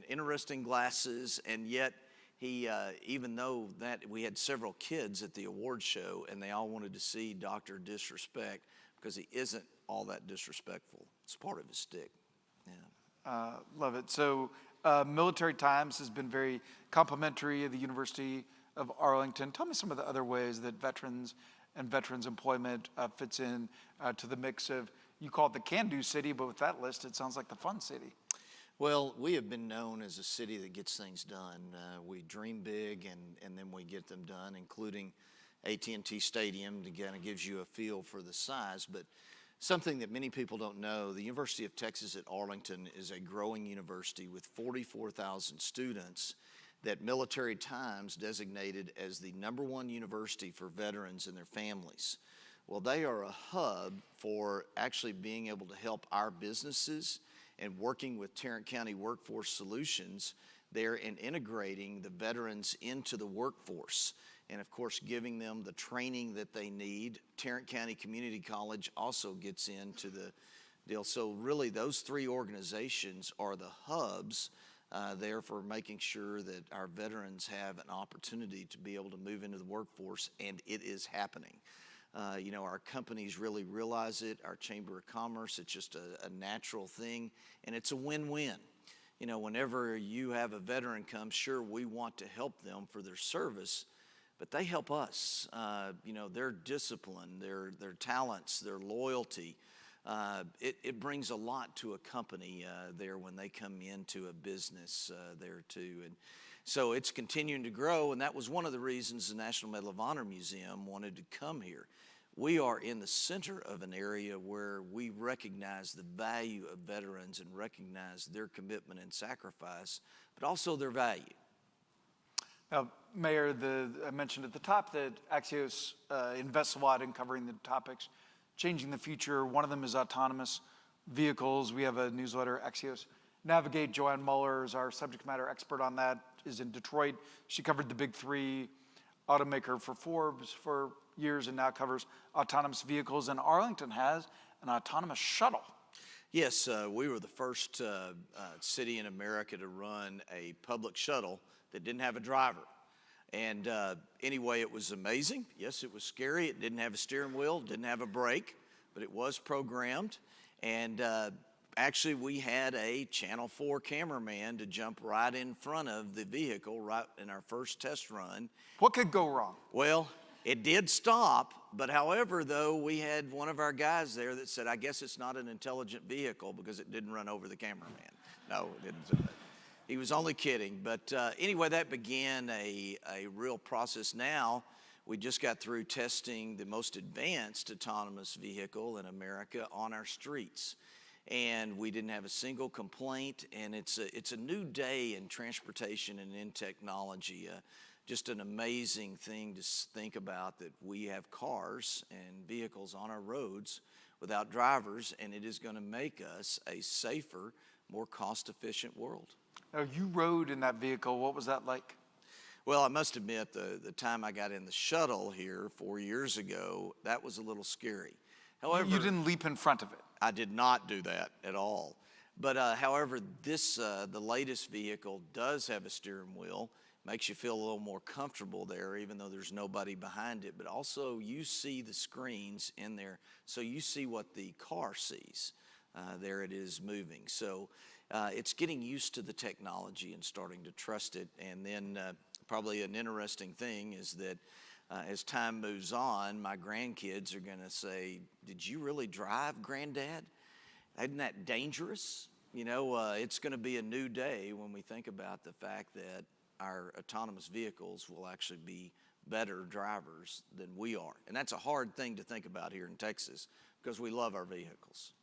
interesting glasses. And yet, he, even though that we had several kids at the award show, and they all wanted to see Dr. Disrespect because he isn't all that disrespectful. It's part of his stick. Yeah. Love it. So Military Times has been very complimentary of the University of Arlington. Tell me some of the other ways that veterans and veterans employment fits in to the mix of, you call it the can-do city, but with that list, it sounds like the fun city. Well, we have been known as a city that gets things done. We dream big and then we get them done, including AT&T Stadium. Again, it gives you a feel for the size, but Something that many people don't know, the University of Texas at Arlington is a growing university with 44,000 students that Military Times designated as the #1 university for veterans and their families. Well, they are a hub for actually being able to help our businesses and working with Tarrant County Workforce Solutions there in integrating the veterans into the workforce and of course giving them the training that they need. Tarrant County Community College also gets into the deal. So really those three organizations are the hubs there for making sure that our veterans have an opportunity to be able to move into the workforce, and it is happening. You know, our companies really realize it, our Chamber of Commerce, it's just a natural thing, and it's a win-win. You know, whenever you have a veteran come, sure, we want to help them for their service, but they help us. You know, their discipline, their talents, their loyalty, it brings a lot to a company there when they come into a business there too. And so it's continuing to grow, and that was one of the reasons the National Medal of Honor Museum wanted to come here. We are in the center of an area where we recognize the value of veterans and recognize their commitment and sacrifice, but also their value. Now, Mayor, I mentioned at the top that Axios invests a lot in covering the topics changing the future. One of them is autonomous vehicles. We have a newsletter, Axios Navigate. Joanne Muller is our subject matter expert on that, is in Detroit. She covered the big three automaker for Forbes for years and now covers autonomous vehicles. And Arlington has an autonomous shuttle. Yes, we were the first city in America to run a public shuttle that didn't have a driver. And anyway, it was amazing. Yes, it was scary. It didn't have a steering wheel, didn't have a brake, but it was programmed. And actually, we had a Channel 4 cameraman to jump right in front of the vehicle right in our first test run. What could go wrong? Well, it did stop, but however, though, we had one of our guys there that said, I guess it's not an intelligent vehicle because it didn't run over the cameraman. No, it didn't say that. He was only kidding. But anyway, that began a real process. Now, we just got through testing the most advanced autonomous vehicle in America on our streets. And we didn't have a single complaint, and it's a new day in transportation and in technology. Just an amazing thing to think about that we have cars and vehicles on our roads without drivers, and it is going to make us a safer, more cost-efficient world. Now, you rode in that vehicle. What was that like? Well, I must admit, the time I got in the shuttle here 4 years ago, that was a little scary. However, you didn't leap in front of it. I did not do that at all. But however, the latest vehicle does have a steering wheel. Makes you feel a little more comfortable there, even though there's nobody behind it. But also, you see the screens in there, so you see what the car sees. There it is moving. So it's getting used to the technology and starting to trust it. And then probably an interesting thing is that as time moves on, my grandkids are going to say, did you really drive, Granddad? Isn't that dangerous? You know, it's going to be a new day when we think about the fact that our autonomous vehicles will actually be better drivers than we are. And that's a hard thing to think about here in Texas because we love our vehicles.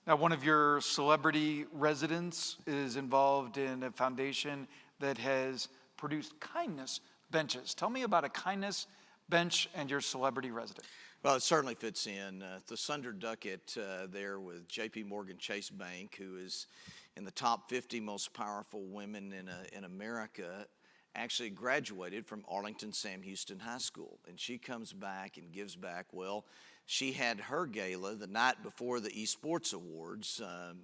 Now, one of your celebrity residents is involved in a foundation that has produced kindness benches. Tell me about a kindness bench and your celebrity resident. Well, it certainly fits in. The Sunder Duckett there with JP Morgan Chase Bank, who is in the top 50 most powerful women in America, actually graduated from Arlington Sam Houston High School. And she comes back and gives back. Well, she had her gala the night before the eSports Awards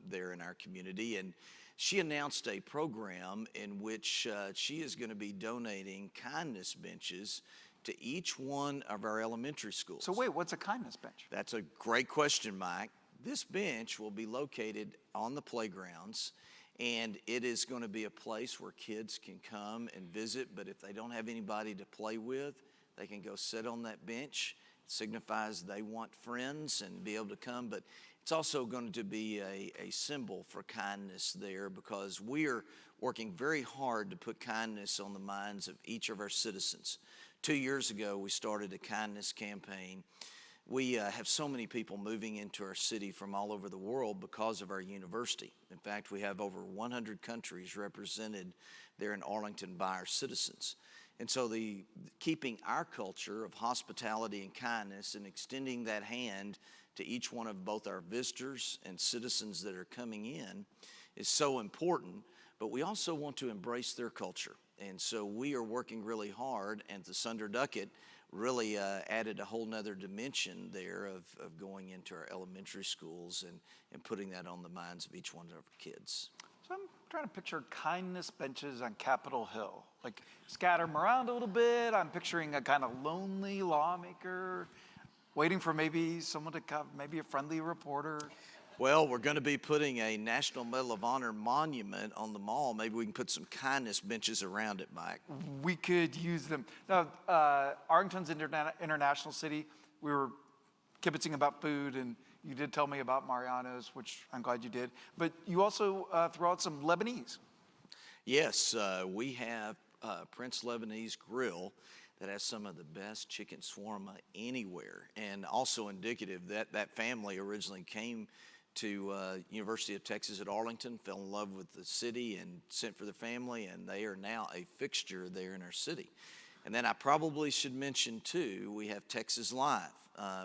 there in our community. And she announced a program in which she is going to be donating kindness benches to each one of our elementary schools. So wait, what's a kindness bench? That's a great question, Mike. This bench will be located on the playgrounds, and it is going to be a place where kids can come and visit, but if they don't have anybody to play with, they can go sit on that bench. It signifies they want friends and be able to come, but it's also going to be a symbol for kindness there because we are working very hard to put kindness on the minds of each of our citizens. 2 years ago, we started a kindness campaign We have so many people moving into our city from all over the world because of our university. In fact, we have over 100 countries represented there in Arlington by our citizens. And so keeping our culture of hospitality and kindness and extending that hand to each one of both our visitors and citizens that are coming in is so important, but we also want to embrace their culture. And so we are working really hard, and the Sunder Ducat really added a whole nother dimension there of going into our elementary schools and putting that on the minds of each one of our kids. So I'm trying to picture kindness benches on Capitol Hill. Like scatter them around a little bit. I'm picturing a kind of lonely lawmaker waiting for maybe someone to come, maybe a friendly reporter. Well, we're going to be putting a National Medal of Honor monument on the mall. Maybe we can put some kindness benches around it, Mike. We could use them. Now, Arlington's international city. We were kibitzing about food, and you did tell me about Mariano's, which I'm glad you did. But you also threw out some Lebanese. Yes, we have Prince Lebanese Grill that has some of the best chicken shawarma anywhere, and also indicative that that family originally came to University of Texas at Arlington, fell in love with the city and sent for their family, and they are now a fixture there in our city. And then I probably should mention too, we have Texas Live,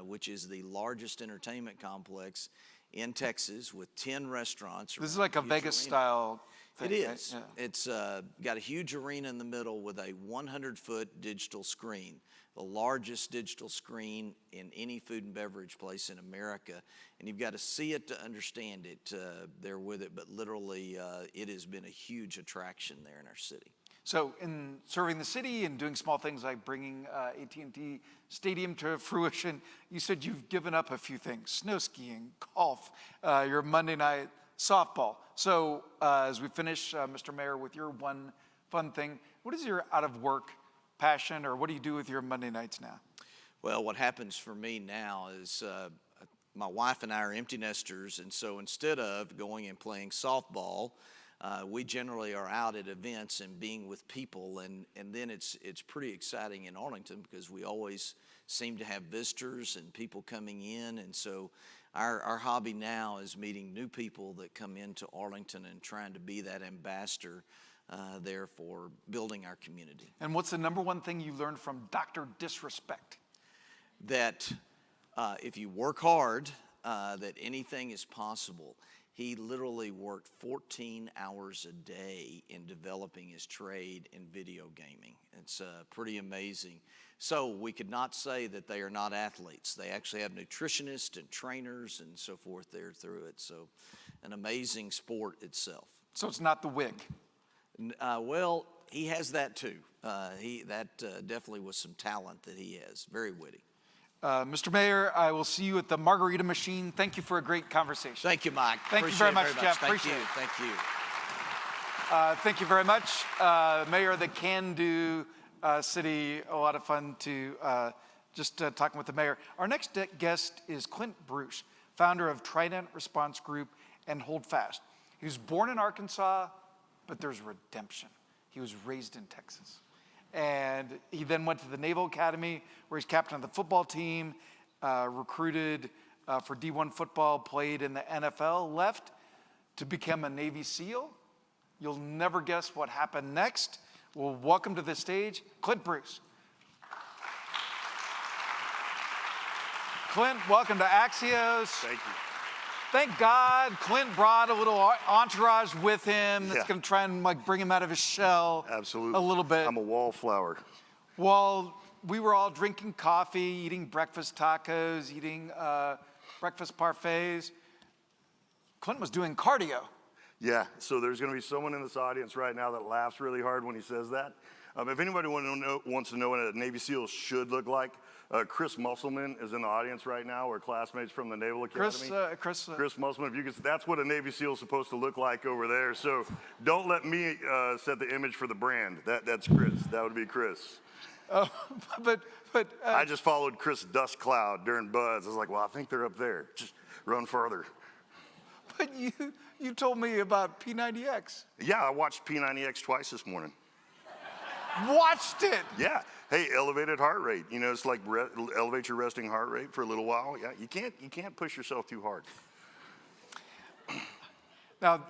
which is the largest entertainment complex in Texas with 10 restaurants. This is like a Vegas style thing. It is. Yeah. It's got a huge arena in the middle with a 100-foot digital screen, the largest digital screen in any food and beverage place in America. And you've got to see it to understand it there with it, but literally it has been a huge attraction there in our city. So in serving the city and doing small things like bringing AT&T Stadium to fruition, you said you've given up a few things: snow skiing, golf, your Monday night softball. So as we finish, Mr. Mayor, with your one fun thing, what is your out-of-work passion, or what do you do with your Monday nights now? Well, what happens for me now is my wife and I are empty nesters, and so instead of going and playing softball, we generally are out at events and being with people, and then it's pretty exciting in Arlington because we always seem to have visitors and people coming in, and so our hobby now is meeting new people that come into Arlington and trying to be that ambassador there for building our community. And what's the number one thing you learned from Dr. Disrespect? That if you work hard, that anything is possible. He literally worked 14 hours a day in developing his trade in video gaming. It's pretty amazing. So we could not say that they are not athletes. They actually have nutritionists and trainers and so forth there through it. So an amazing sport itself. So it's not the wig? Well, he has that too. That definitely was some talent that he has. Very witty. Mr. Mayor, I will see you at the Margarita Machine. Thank you for a great conversation. Thank you, Mike. Thank you very much, Jeff. Thank Appreciate you. it. Thank you. Thank you very much. Mayor of the Can-Do City, a lot of fun to just talking with the mayor. Our next guest is Clint Bruce, founder of Trident Response Group and Hold Fast. He was born in Arkansas, but there's redemption. He was raised in Texas. And he then went to the Naval Academy, where he's captain of the football team, recruited for D1 football, played in the NFL, left to become a Navy SEAL. You'll never guess what happened next. Well, welcome to the stage, Clint Bruce. Clint, welcome to Axios. Thank you. Thank God Clint brought a little entourage with him that's Yeah. going to try and like bring him out of his shell. Absolutely. A little bit. I'm a wallflower. While we were all drinking coffee, eating breakfast tacos, eating breakfast parfaits, Clint was doing cardio. Yeah, so there's going to be someone in this audience right now that laughs really hard when he says that. If anybody wants to know what a Navy SEAL should look like, Chris Musselman is in the audience right now. We're classmates from the Naval Academy. Chris Musselman, if you can, that's what a Navy SEAL is supposed to look like over there. So don't let me set the image for the brand. That's Chris. That would be Chris. But I just followed Chris' dust cloud during Buzz. I was like, well, I think they're up there. Just run further. But you told me about P90X. Yeah, I watched P90X twice this morning. Watched it? Yeah, hey, elevated heart rate. You know, it's like elevate your resting heart rate for a little while. Yeah, you can't push yourself too hard. Now,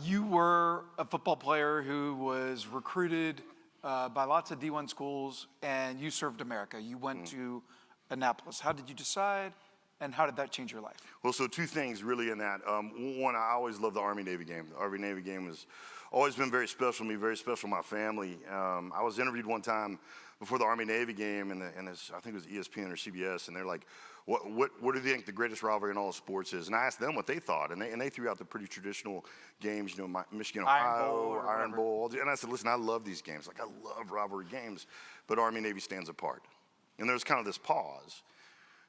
you were a football player who was recruited by lots of D1 schools, and you served America. You went to Annapolis. How did you decide, and how did that change your life? Well, so two things really in that. One, I always loved the Army-Navy game. The Army-Navy game has always been very special to me, very special to my family. I was interviewed one time before the Army-Navy game, and I think it was ESPN or CBS, and they're like, what do you think the greatest rivalry in all of sports is? And I asked them what they thought, and they threw out the pretty traditional games, you know, Michigan, Ohio, Iron Bowl. And I said, listen, I love these games. Like, I love rivalry games, but Army-Navy stands apart. And there's kind of this pause.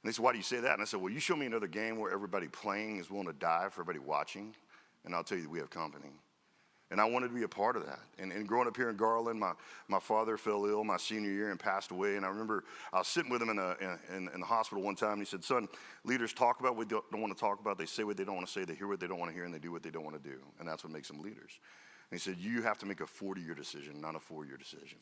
And they said, why do you say that? And I said, well, you show me another game where everybody playing is willing to die for everybody watching, and I'll tell you that we have company. And I wanted to be a part of that. And growing up here in Garland, my father fell ill my senior year and passed away. And I remember I was sitting with him in the hospital one time, and he said, son, leaders talk about what they don't want to talk about. They say what they don't want to say. They hear what they don't want to hear, and they do what they don't want to do. And that's what makes them leaders. And he said, you have to make a 40-year decision, not a 4-year decision.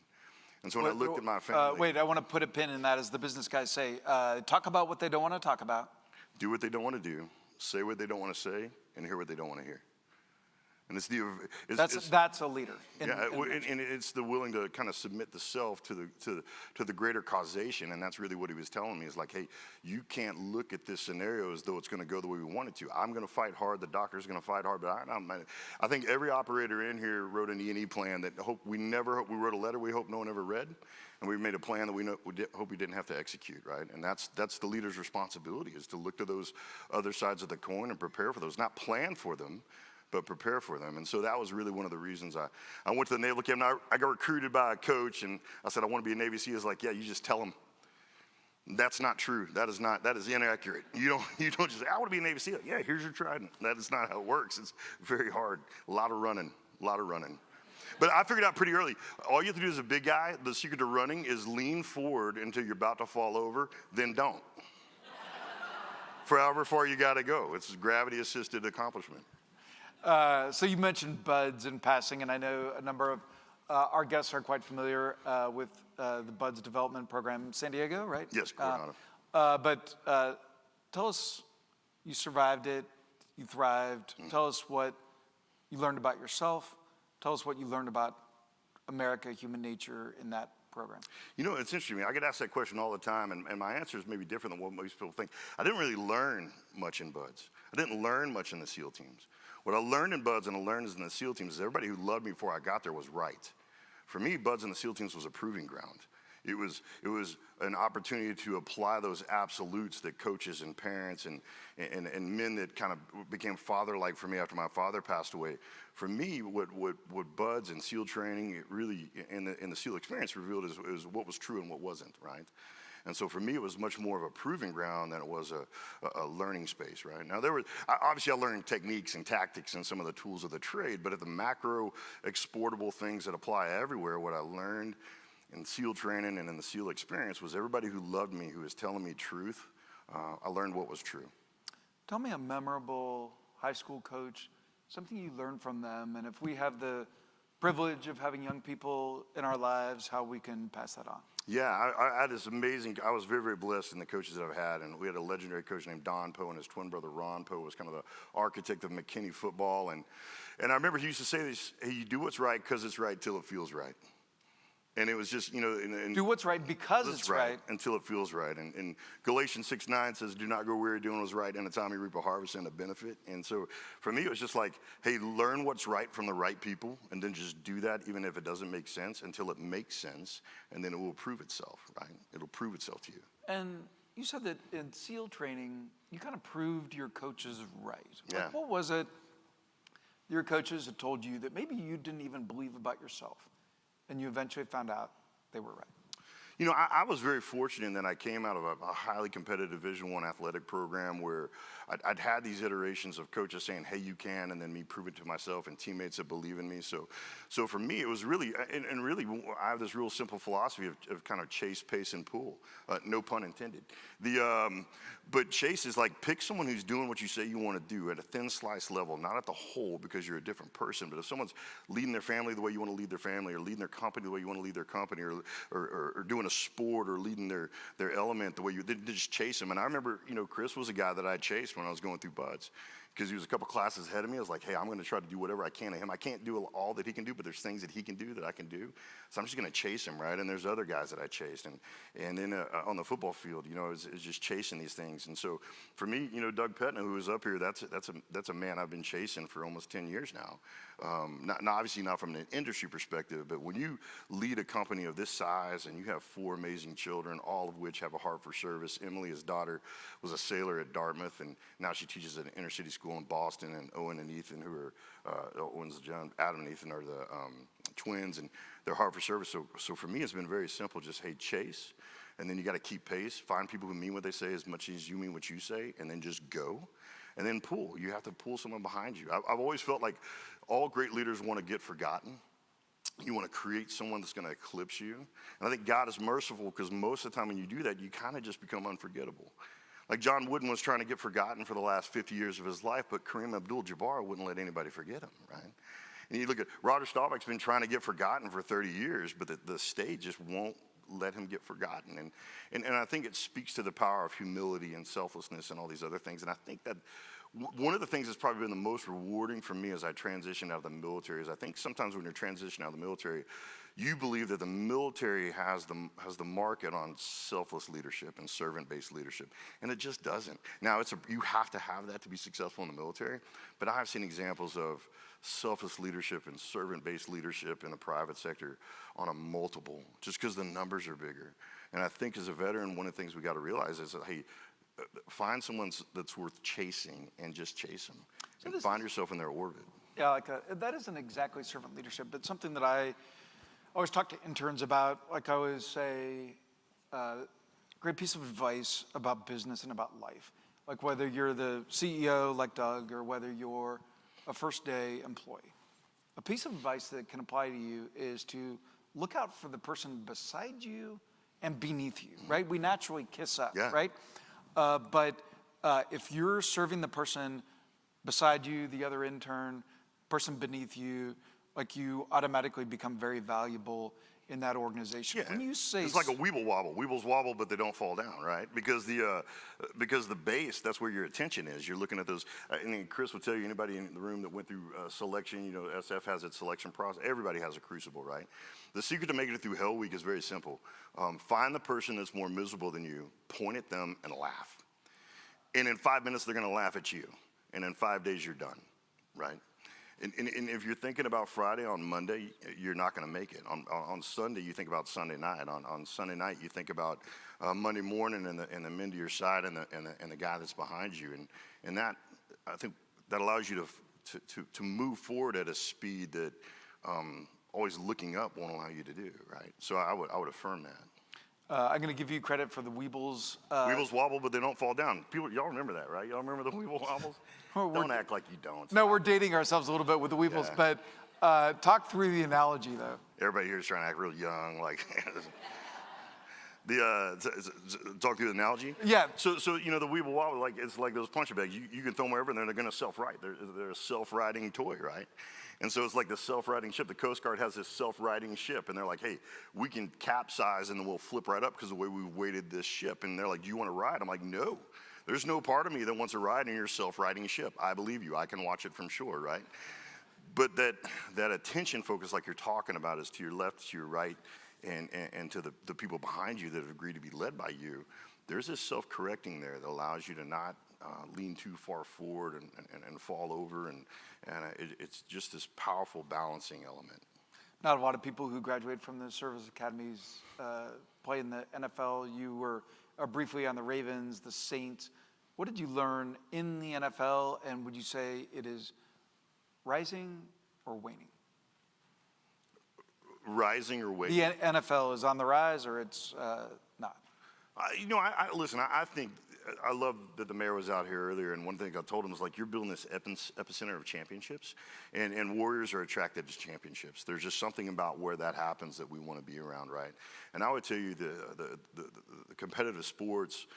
And so when I looked at my family. Wait, I want to put a pin in that, as the business guys say. Talk about what they don't want to talk about. Do what they don't want to do. Say what they don't want to say, and hear what they don't want to hear. And that's a leader. And it's the willing to kind of submit the self to the greater causation, and that's really what he was telling me. Is like, hey, you can't look at this scenario as though it's going to go the way we want it to. I'm going to fight hard. The doctor's going to fight hard. But I think every operator in here wrote an E&E plan that we wrote a letter we hope no one ever read, and we made a plan that we hope we didn't have to execute, right? And that's the leader's responsibility, is to look to those other sides of the coin and prepare for those, not plan for them, but prepare for them. And so that was really one of the reasons I went to the Naval Academy. I got recruited by a coach, and I said, I want to be a Navy SEAL. He was like, yeah, you just tell them. That's not true. That is inaccurate. You don't just say, I want to be a Navy SEAL. Yeah, here's your trident. That is not how it works. It's very hard. A lot of running. But I figured out pretty early, all you have to do as a big guy, the secret to running is lean forward until you're about to fall over, then don't. For however far you got to go. It's gravity-assisted accomplishment. So you mentioned BUDS in passing, and I know a number of our guests are quite familiar with the BUDS development program in San Diego, right? Yes, Coronado. But tell us, you survived it, you thrived. Tell us what you learned about yourself. Tell us what you learned about America, human nature in that program. You know, it's interesting. I get asked that question all the time, and my answer is maybe different than what most people think. I didn't really learn much in BUDS. I didn't learn much in the SEAL teams. What I learned in BUDS and I learned in the SEAL teams is everybody who loved me before I got there was right. For me, BUDS and the SEAL teams was a proving ground. It was an opportunity to apply those absolutes that coaches and parents and men that kind of became father-like for me after my father passed away. For me, what BUDS and SEAL training, it really, in the SEAL experience revealed is what was true and what wasn't, right? And so for me, it was much more of a proving ground than it was a learning space, right? Now, obviously I learned techniques and tactics and some of the tools of the trade, but at the macro exportable things that apply everywhere, what I learned in SEAL training and in the SEAL experience was everybody who loved me, who was telling me truth, I learned what was true. Tell me a memorable high school coach, something you learned from them, and if we have the privilege of having young people in our lives, how we can pass that on. Yeah, I had this amazing, I was very, very blessed in the coaches that I've had, and we had a legendary coach named Don Poe, and his twin brother Ron Poe was kind of the architect of McKinney football, and I remember he used to say this, hey, you do what's right because it's right till it feels right. And it was just, you know. Do what's right because it's right. Until it feels right. And Galatians 6:9 says, do not grow weary doing what's right, and a time you reap a harvest and a benefit. And so for me, it was just like, hey, learn what's right from the right people, and then just do that even if it doesn't make sense until it makes sense, and then it will prove itself, right? It'll prove itself to you. And you said that in SEAL training, you kind of proved your coaches right. Yeah. Like, what was it your coaches had told you that maybe you didn't even believe about yourself? And you eventually found out they were right. You know, I was very fortunate in that I came out of a highly competitive Division I athletic program where I'd had these iterations of coaches saying, hey, you can, and then me proving it to myself and teammates that believe in me. So for me, it was really, and really, I have this real simple philosophy of kind of chase, pace, and pull. No pun intended. But chase is like, pick someone who's doing what you say you want to do at a thin slice level, not at the whole because you're a different person. But if someone's leading their family the way you want to lead their family, or leading their company the way you want to lead their company, or doing doing a sport or leading their element the way they just chase them. And I remember, Chris was a guy that I chased when I was going through buds, because he was a couple classes ahead of me. I was like, hey, I'm going to try to do whatever I can to him. I can't do all that he can do, but there's things that he can do that I can do. So I'm just going to chase him, right? And there's other guys that I chased. And then on the football field, it's just chasing these things. And so for me, Doug Petna, who was up here, that's a man I've been chasing for almost 10 years now. Obviously not from an industry perspective, but when you lead a company of this size and you have 4 amazing children, all of which have a heart for service. Emily, his daughter, was a sailor at Dartmouth, and now she teaches at an inner city school in Boston. And Owen and Ethan, who are Adam and Ethan are the twins, and their heart for service. So for me, it's been very simple. Just, hey, chase, and then you got to keep pace. Find people who mean what they say as much as you mean what you say, and then just go. And then pull. You have to pull someone behind you. I've always felt like all great leaders want to get forgotten. You want to create someone that's going to eclipse you. And I think God is merciful, because most of the time when you do that, you kind of just become unforgettable. Like John Wooden was trying to get forgotten for the last 50 years of his life, but Kareem Abdul-Jabbar wouldn't let anybody forget him, right? And you look at Roger Staubach's been trying to get forgotten for 30 years, but the stage just won't let him get forgotten. And I think it speaks to the power of humility and selflessness and all these other things. And I think that one of the things that's probably been the most rewarding for me as I transitioned out of the military is I think sometimes when you're transitioning out of the military, you believe that the military has the market on selfless leadership and servant-based leadership, and it just doesn't. Now, you have to have that to be successful in the military, but I've seen examples of selfless leadership and servant-based leadership in the private sector on a multiple, just because the numbers are bigger. And I think as a veteran, one of the things we got to realize is that, hey, find someone that's worth chasing and just chase them, and find yourself in their orbit. Yeah, that isn't exactly servant leadership, but something that I always talk to interns about. Like I always say, great piece of advice about business and about life. Like whether you're the CEO like Doug or whether you're a first day employee. A piece of advice that can apply to you is to look out for the person beside you and beneath you, right? We naturally kiss up, right? But if you're serving the person beside you, the other intern, person beneath you, like you automatically become very valuable in that organization. Yeah, when you say it's like a weeble wobble. Weebles wobble, but they don't fall down, right? Because the base, that's where your attention is. You're looking at those. And Chris will tell you, anybody in the room that went through selection, SF has its selection process. Everybody has a crucible, right? The secret to making it through Hell Week is very simple. Find the person that's more miserable than you, point at them, and laugh. And in 5 minutes, they're going to laugh at you. And in 5 days, you're done, right? And if you're thinking about Friday, on Monday, you're not going to make it. On Sunday, you think about Sunday night. On Sunday night, you think about Monday morning and the men to your side and the guy that's behind you. And that, I think, that allows you to move forward at a speed that always looking up won't allow you to do, right? So I would affirm that. I'm going to give you credit for the Weebles. Weebles wobble, but they don't fall down. Y'all remember that, right? Y'all remember the Weeble wobbles? Don't act like you don't. No, we're dating ourselves a little bit with the Weebles, but talk through the analogy, though. Everybody here is trying to act real young, like talk through the analogy. Yeah. So the Weeble wobble, it's like those punching bags. You can throw them wherever, and they're going to self-ride. They're a self-riding toy, right? And so it's like the self-riding ship. The Coast Guard has this self-riding ship, and they're like, hey, we can capsize and then we'll flip right up because of the way we've weighted this ship. And they're like, do you want to ride? I'm like, no. There's no part of me that wants to ride in your self-riding ship. I believe you. I can watch it from shore, right? But that attention focus, like you're talking about, is to your left, to your right, and to the people behind you that have agreed to be led by you. There's this self-correcting there that allows you to not lean too far forward and fall over, and it's just this powerful balancing element. Not a lot of people who graduate from the service academies play in the NFL. You were briefly on the Ravens, the Saints. What did you learn in the NFL, and would you say it is rising or waning? Rising or waning? The NFL is on the rise, or it's not? Listen, I think, I love that the mayor was out here earlier, and one thing I told him was, like, you're building this epicenter of championships, and Warriors are attracted to championships. There's just something about where that happens that we want to be around, right? And I would tell you the competitive sports,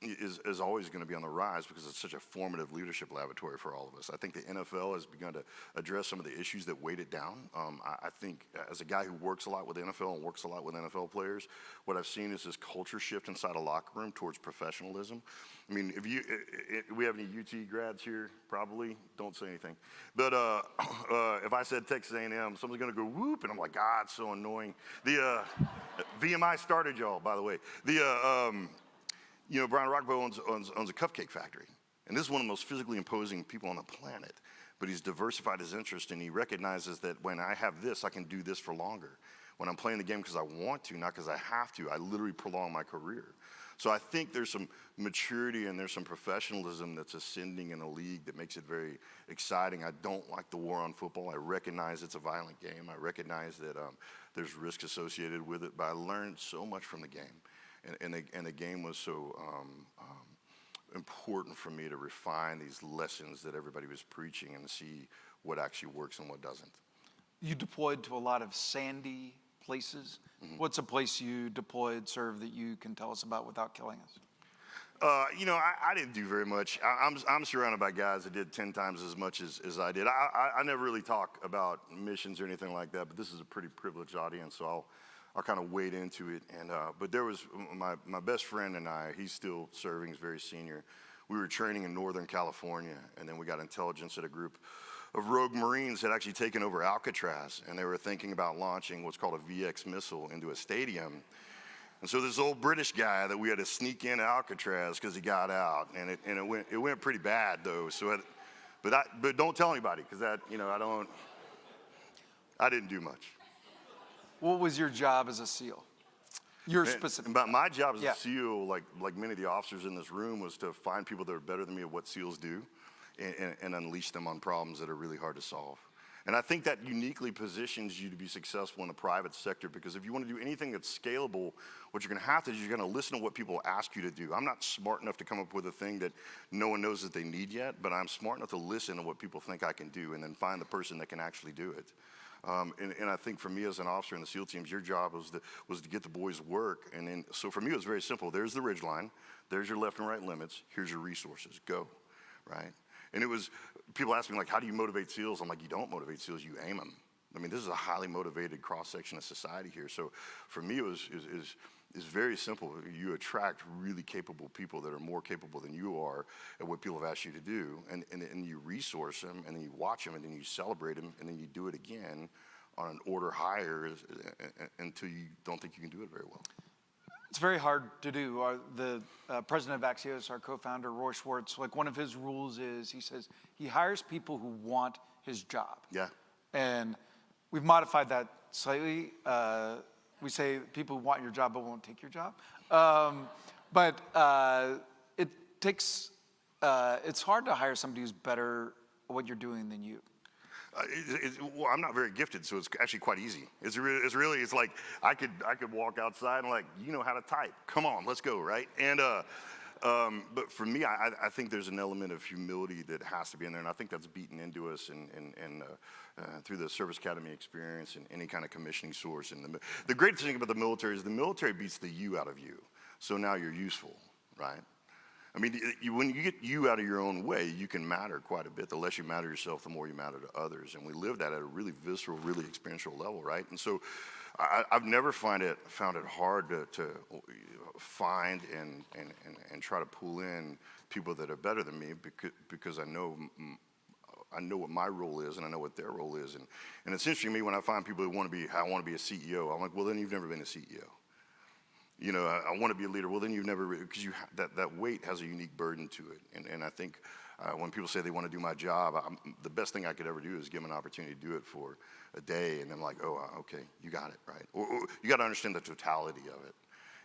is always going to be on the rise because it's such a formative leadership laboratory for all of us. I think the NFL has begun to address some of the issues that weighed it down. I think as a guy who works a lot with the NFL and works a lot with NFL players, what I've seen is this culture shift inside a locker room towards professionalism. I mean, if we have any UT grads here, probably, don't say anything. But if I said Texas A&M, someone's going to go whoop, and I'm like, God, it's so annoying. The VMI started y'all, by the way. You know, Brian Rockbo owns a cupcake factory. And this is one of the most physically imposing people on the planet. But he's diversified his interest, and he recognizes that when I have this, I can do this for longer. When I'm playing the game because I want to, not because I have to, I literally prolong my career. So I think there's some maturity and there's some professionalism that's ascending in the league that makes it very exciting. I don't like the war on football. I recognize it's a violent game. I recognize that there's risk associated with it, but I learned so much from the game. And the game was so important for me to refine these lessons that everybody was preaching and see what actually works and what doesn't. You deployed to a lot of sandy places. Mm-hmm. What's a place you deployed, served, that you can tell us about without killing us? You know, I didn't do very much. I'm surrounded by guys that did 10 times as much as I did. I never really talk about missions or anything like that, but this is a pretty privileged audience, so I'll kind of wade into it. And but there was my best friend and I, he's still serving, he's very senior. We were training in Northern California, and then we got intelligence that a group of rogue Marines had actually taken over Alcatraz, and they were thinking about launching what's called a VX missile into a stadium. And so this old British guy that we had to sneak into Alcatraz because he got out, and it went pretty bad though. So, but don't tell anybody, because that, you know, I didn't do much. What was your job as a SEAL? Your specific. But my job as a SEAL, like many of the officers in this room, was to find people that are better than me at what SEALs do, and unleash them on problems that are really hard to solve. And I think that uniquely positions you to be successful in the private sector, because if you want to do anything that's scalable, what you're going to have to do is you're going to listen to what people ask you to do. I'm not smart enough to come up with a thing that no one knows that they need yet, but I'm smart enough to listen to what people think I can do and then find the person that can actually do it. And I think for me as an officer in the SEAL teams, your job was to get the boys work. And then, so for me, it was very simple. There's the ridge line. There's your left and right limits. Here's your resources. Go, right? And it was, people ask me, like, how do you motivate SEALs? I'm like, you don't motivate SEAls, you aim them. I mean, this is a highly motivated cross-section of society here. So for me, it was very simple. You attract really capable people that are more capable than you are at what people have asked you to do, and you resource them, and then you watch them, and then you celebrate them, and then you do it again on an order higher until you don't think you can do it very well. It's very hard to do. The president of AXIOS, our co-founder, Roy Schwartz, like one of his rules is, he says, he hires people who want his job. Yeah. And we've modified that slightly. We say people who want your job but won't take your job. But it takes, it's hard to hire somebody who's better at what you're doing than you. Well, I'm not very gifted, so it's actually quite easy. It's like I could walk outside and like, you know how to type. Come on, let's go, right? And but for me, I think there's an element of humility that has to be in there, and I think that's beaten into us through the service academy experience and any kind of commissioning source. And the great thing about the military is the military beats the you out of you. So now you're useful, right? I mean, when you get you out of your own way, you can matter quite a bit. The less you matter yourself, the more you matter to others. And we live that at a really visceral, really experiential level, right? And so I've never found it hard to find and try to pull in people that are better than me because I know what my role is and I know what their role is. And it's interesting to me when I find people who want to be a CEO. I'm like, well, then you've never been a CEO. You know, I want to be a leader. Well, then you've never, because that weight has a unique burden to it. And I think when people say they want to do my job, the best thing I could ever do is give them an opportunity to do it for a day. And I'm like, oh, okay, you got it, right? Or you got to understand the totality of it.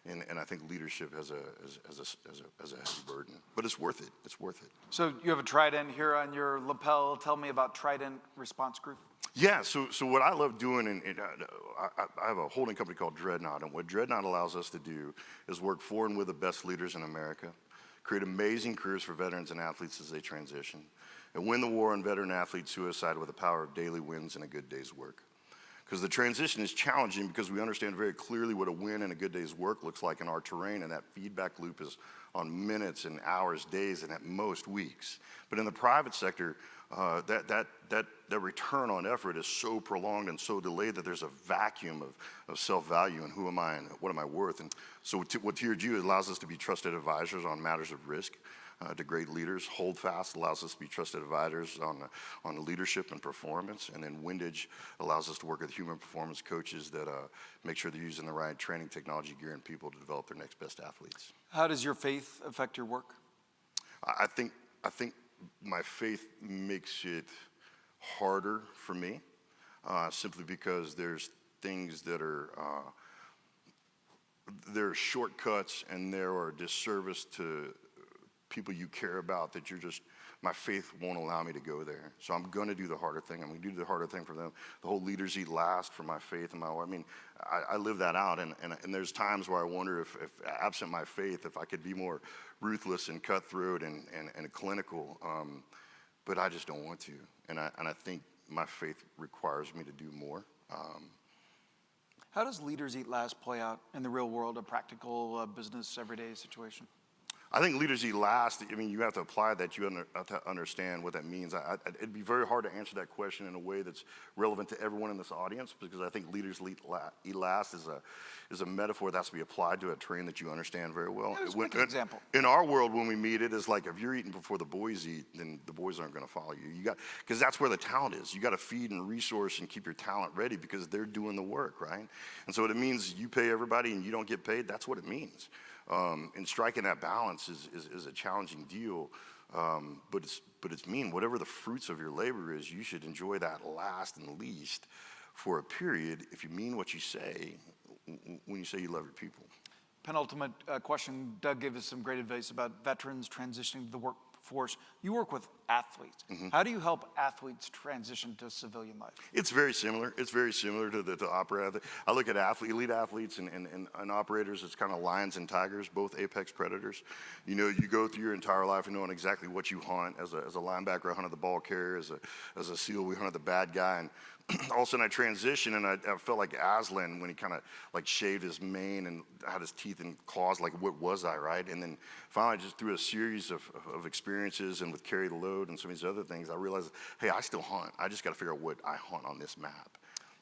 And I think leadership has a heavy burden, but it's worth it. It's worth it. So you have a Trident here on your lapel. Tell me about Trident Response Group. Yeah, so what I love doing, I have a holding company called Dreadnought, and what Dreadnought allows us to do is work for and with the best leaders in America, create amazing careers for veterans and athletes as they transition, and win the war on veteran athlete suicide with the power of daily wins and a good day's work. because the transition is challenging because we understand very clearly what a win and a good day's work looks like in our terrain, and that feedback loop is on minutes and hours, days, and at most weeks. But in the private sector, that return on effort is so prolonged and so delayed that there's a vacuum of self-value and who am I and what am I worth. And so what Tiered U allows us to be trusted advisors on matters of risk to great leaders. Hold Fast allows us to be trusted advisors on leadership and performance. And then Windage allows us to work with human performance coaches that make sure they're using the right training, technology, gear, and people to develop their next best athletes. How does your faith affect your work? I think my faith makes it harder for me, simply because there's things that are there are shortcuts and there are disservice to people you care about that my faith won't allow me to go there. So I'm going to do the harder thing. I'm going to do the harder thing for them. The whole leaders eat last for my faith and I live that out. And there's times where I wonder if absent my faith, if I could be more ruthless and cutthroat and clinical. But I just don't want to. And I think my faith requires me to do more. How does leaders eat last play out in the real world, a practical business, everyday situation? I think leaders eat last. You have to apply that. You have to understand what that means. It'd be very hard to answer that question in a way that's relevant to everyone in this audience, because I think leaders eat last is a metaphor that has to be applied to a terrain that you understand very well. An example. In our world, when we meet, it is like if you're eating before the boys eat, then the boys aren't going to follow you. Because that's where the talent is. You got to feed and resource and keep your talent ready because they're doing the work, right? And so it means you pay everybody and you don't get paid. That's what it means. And striking that balance is a challenging deal, but it's mean. Whatever the fruits of your labor is, you should enjoy that last and least for a period if you mean what you say when you say you love your people. Penultimate question. Doug gave us some great advice about veterans transitioning to the workforce. You work with athletes. Mm-hmm. How do you help athletes transition to civilian life? It's very similar. It's very similar to the opera. I look at elite athletes and operators. It's kind of lions and tigers, both apex predators. You go through your entire life and knowing exactly what you hunt. As a linebacker, I hunted the ball carrier. As a SEAL, we hunted the bad guy. And all of a sudden I transitioned, and I felt like Aslan when he kind of like shaved his mane and had his teeth and claws, like what was I, right? And then finally, just through a series of experiences and with Carry the Load and some of these other things, I realized, hey, I still hunt. I just got to figure out what I hunt on this map.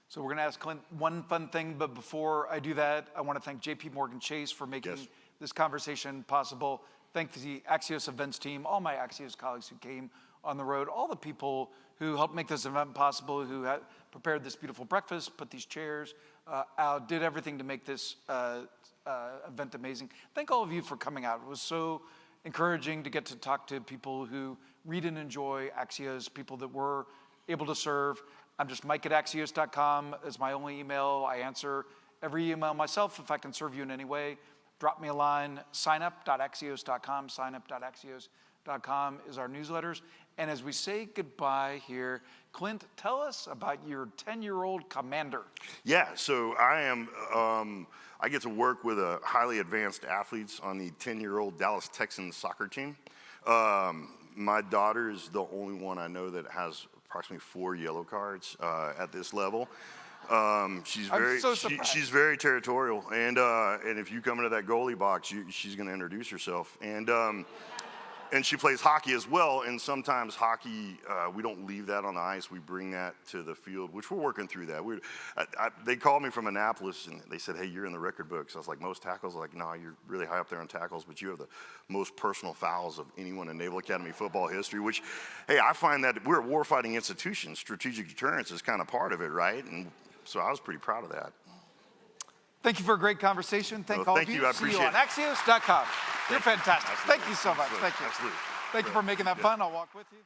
So we're going to ask Clint one fun thing, but before I do that, I want to thank JP Chase for making this conversation possible. Thank the Axios events team, all my Axios colleagues who came on the road, all the people who helped make this event possible, who had prepared this beautiful breakfast, put these chairs out, did everything to make this event amazing. Thank all of you for coming out. It was so encouraging to get to talk to people who read and enjoy Axios, people that we're able to serve. I'm just Mike@Axios.com is my only email. I answer every email myself. If I can serve you in any way, drop me a line. Signup.axios.com. Signup.axios.com is our newsletters. And as we say goodbye here, Clint, tell us about your 10-year-old commander. Yeah, so I get to work with highly advanced athletes on the 10-year-old Dallas Texans soccer team. My daughter is the only one I know that has approximately 4 yellow cards at this level. She's very territorial, and if you come into that goalie box, she's going to introduce herself. And she plays hockey as well, and sometimes hockey, we don't leave that on the ice. We bring that to the field, which we're working through that. They called me from Annapolis, and they said, hey, you're in the record books. I was like, most tackles? I was like, no, you're really high up there on tackles, but you have the most personal fouls of anyone in Naval Academy football history, which, hey, I find that we're a warfighting institution. Strategic deterrence is kind of part of it, right? And so I was pretty proud of that. Thank you for a great conversation. Thank all of you. I appreciate it. See you on Axios.com. You're fantastic. Absolutely. Thank you so much. Absolutely. Thank you. Absolutely. Thank you for making that fun. I'll walk with you.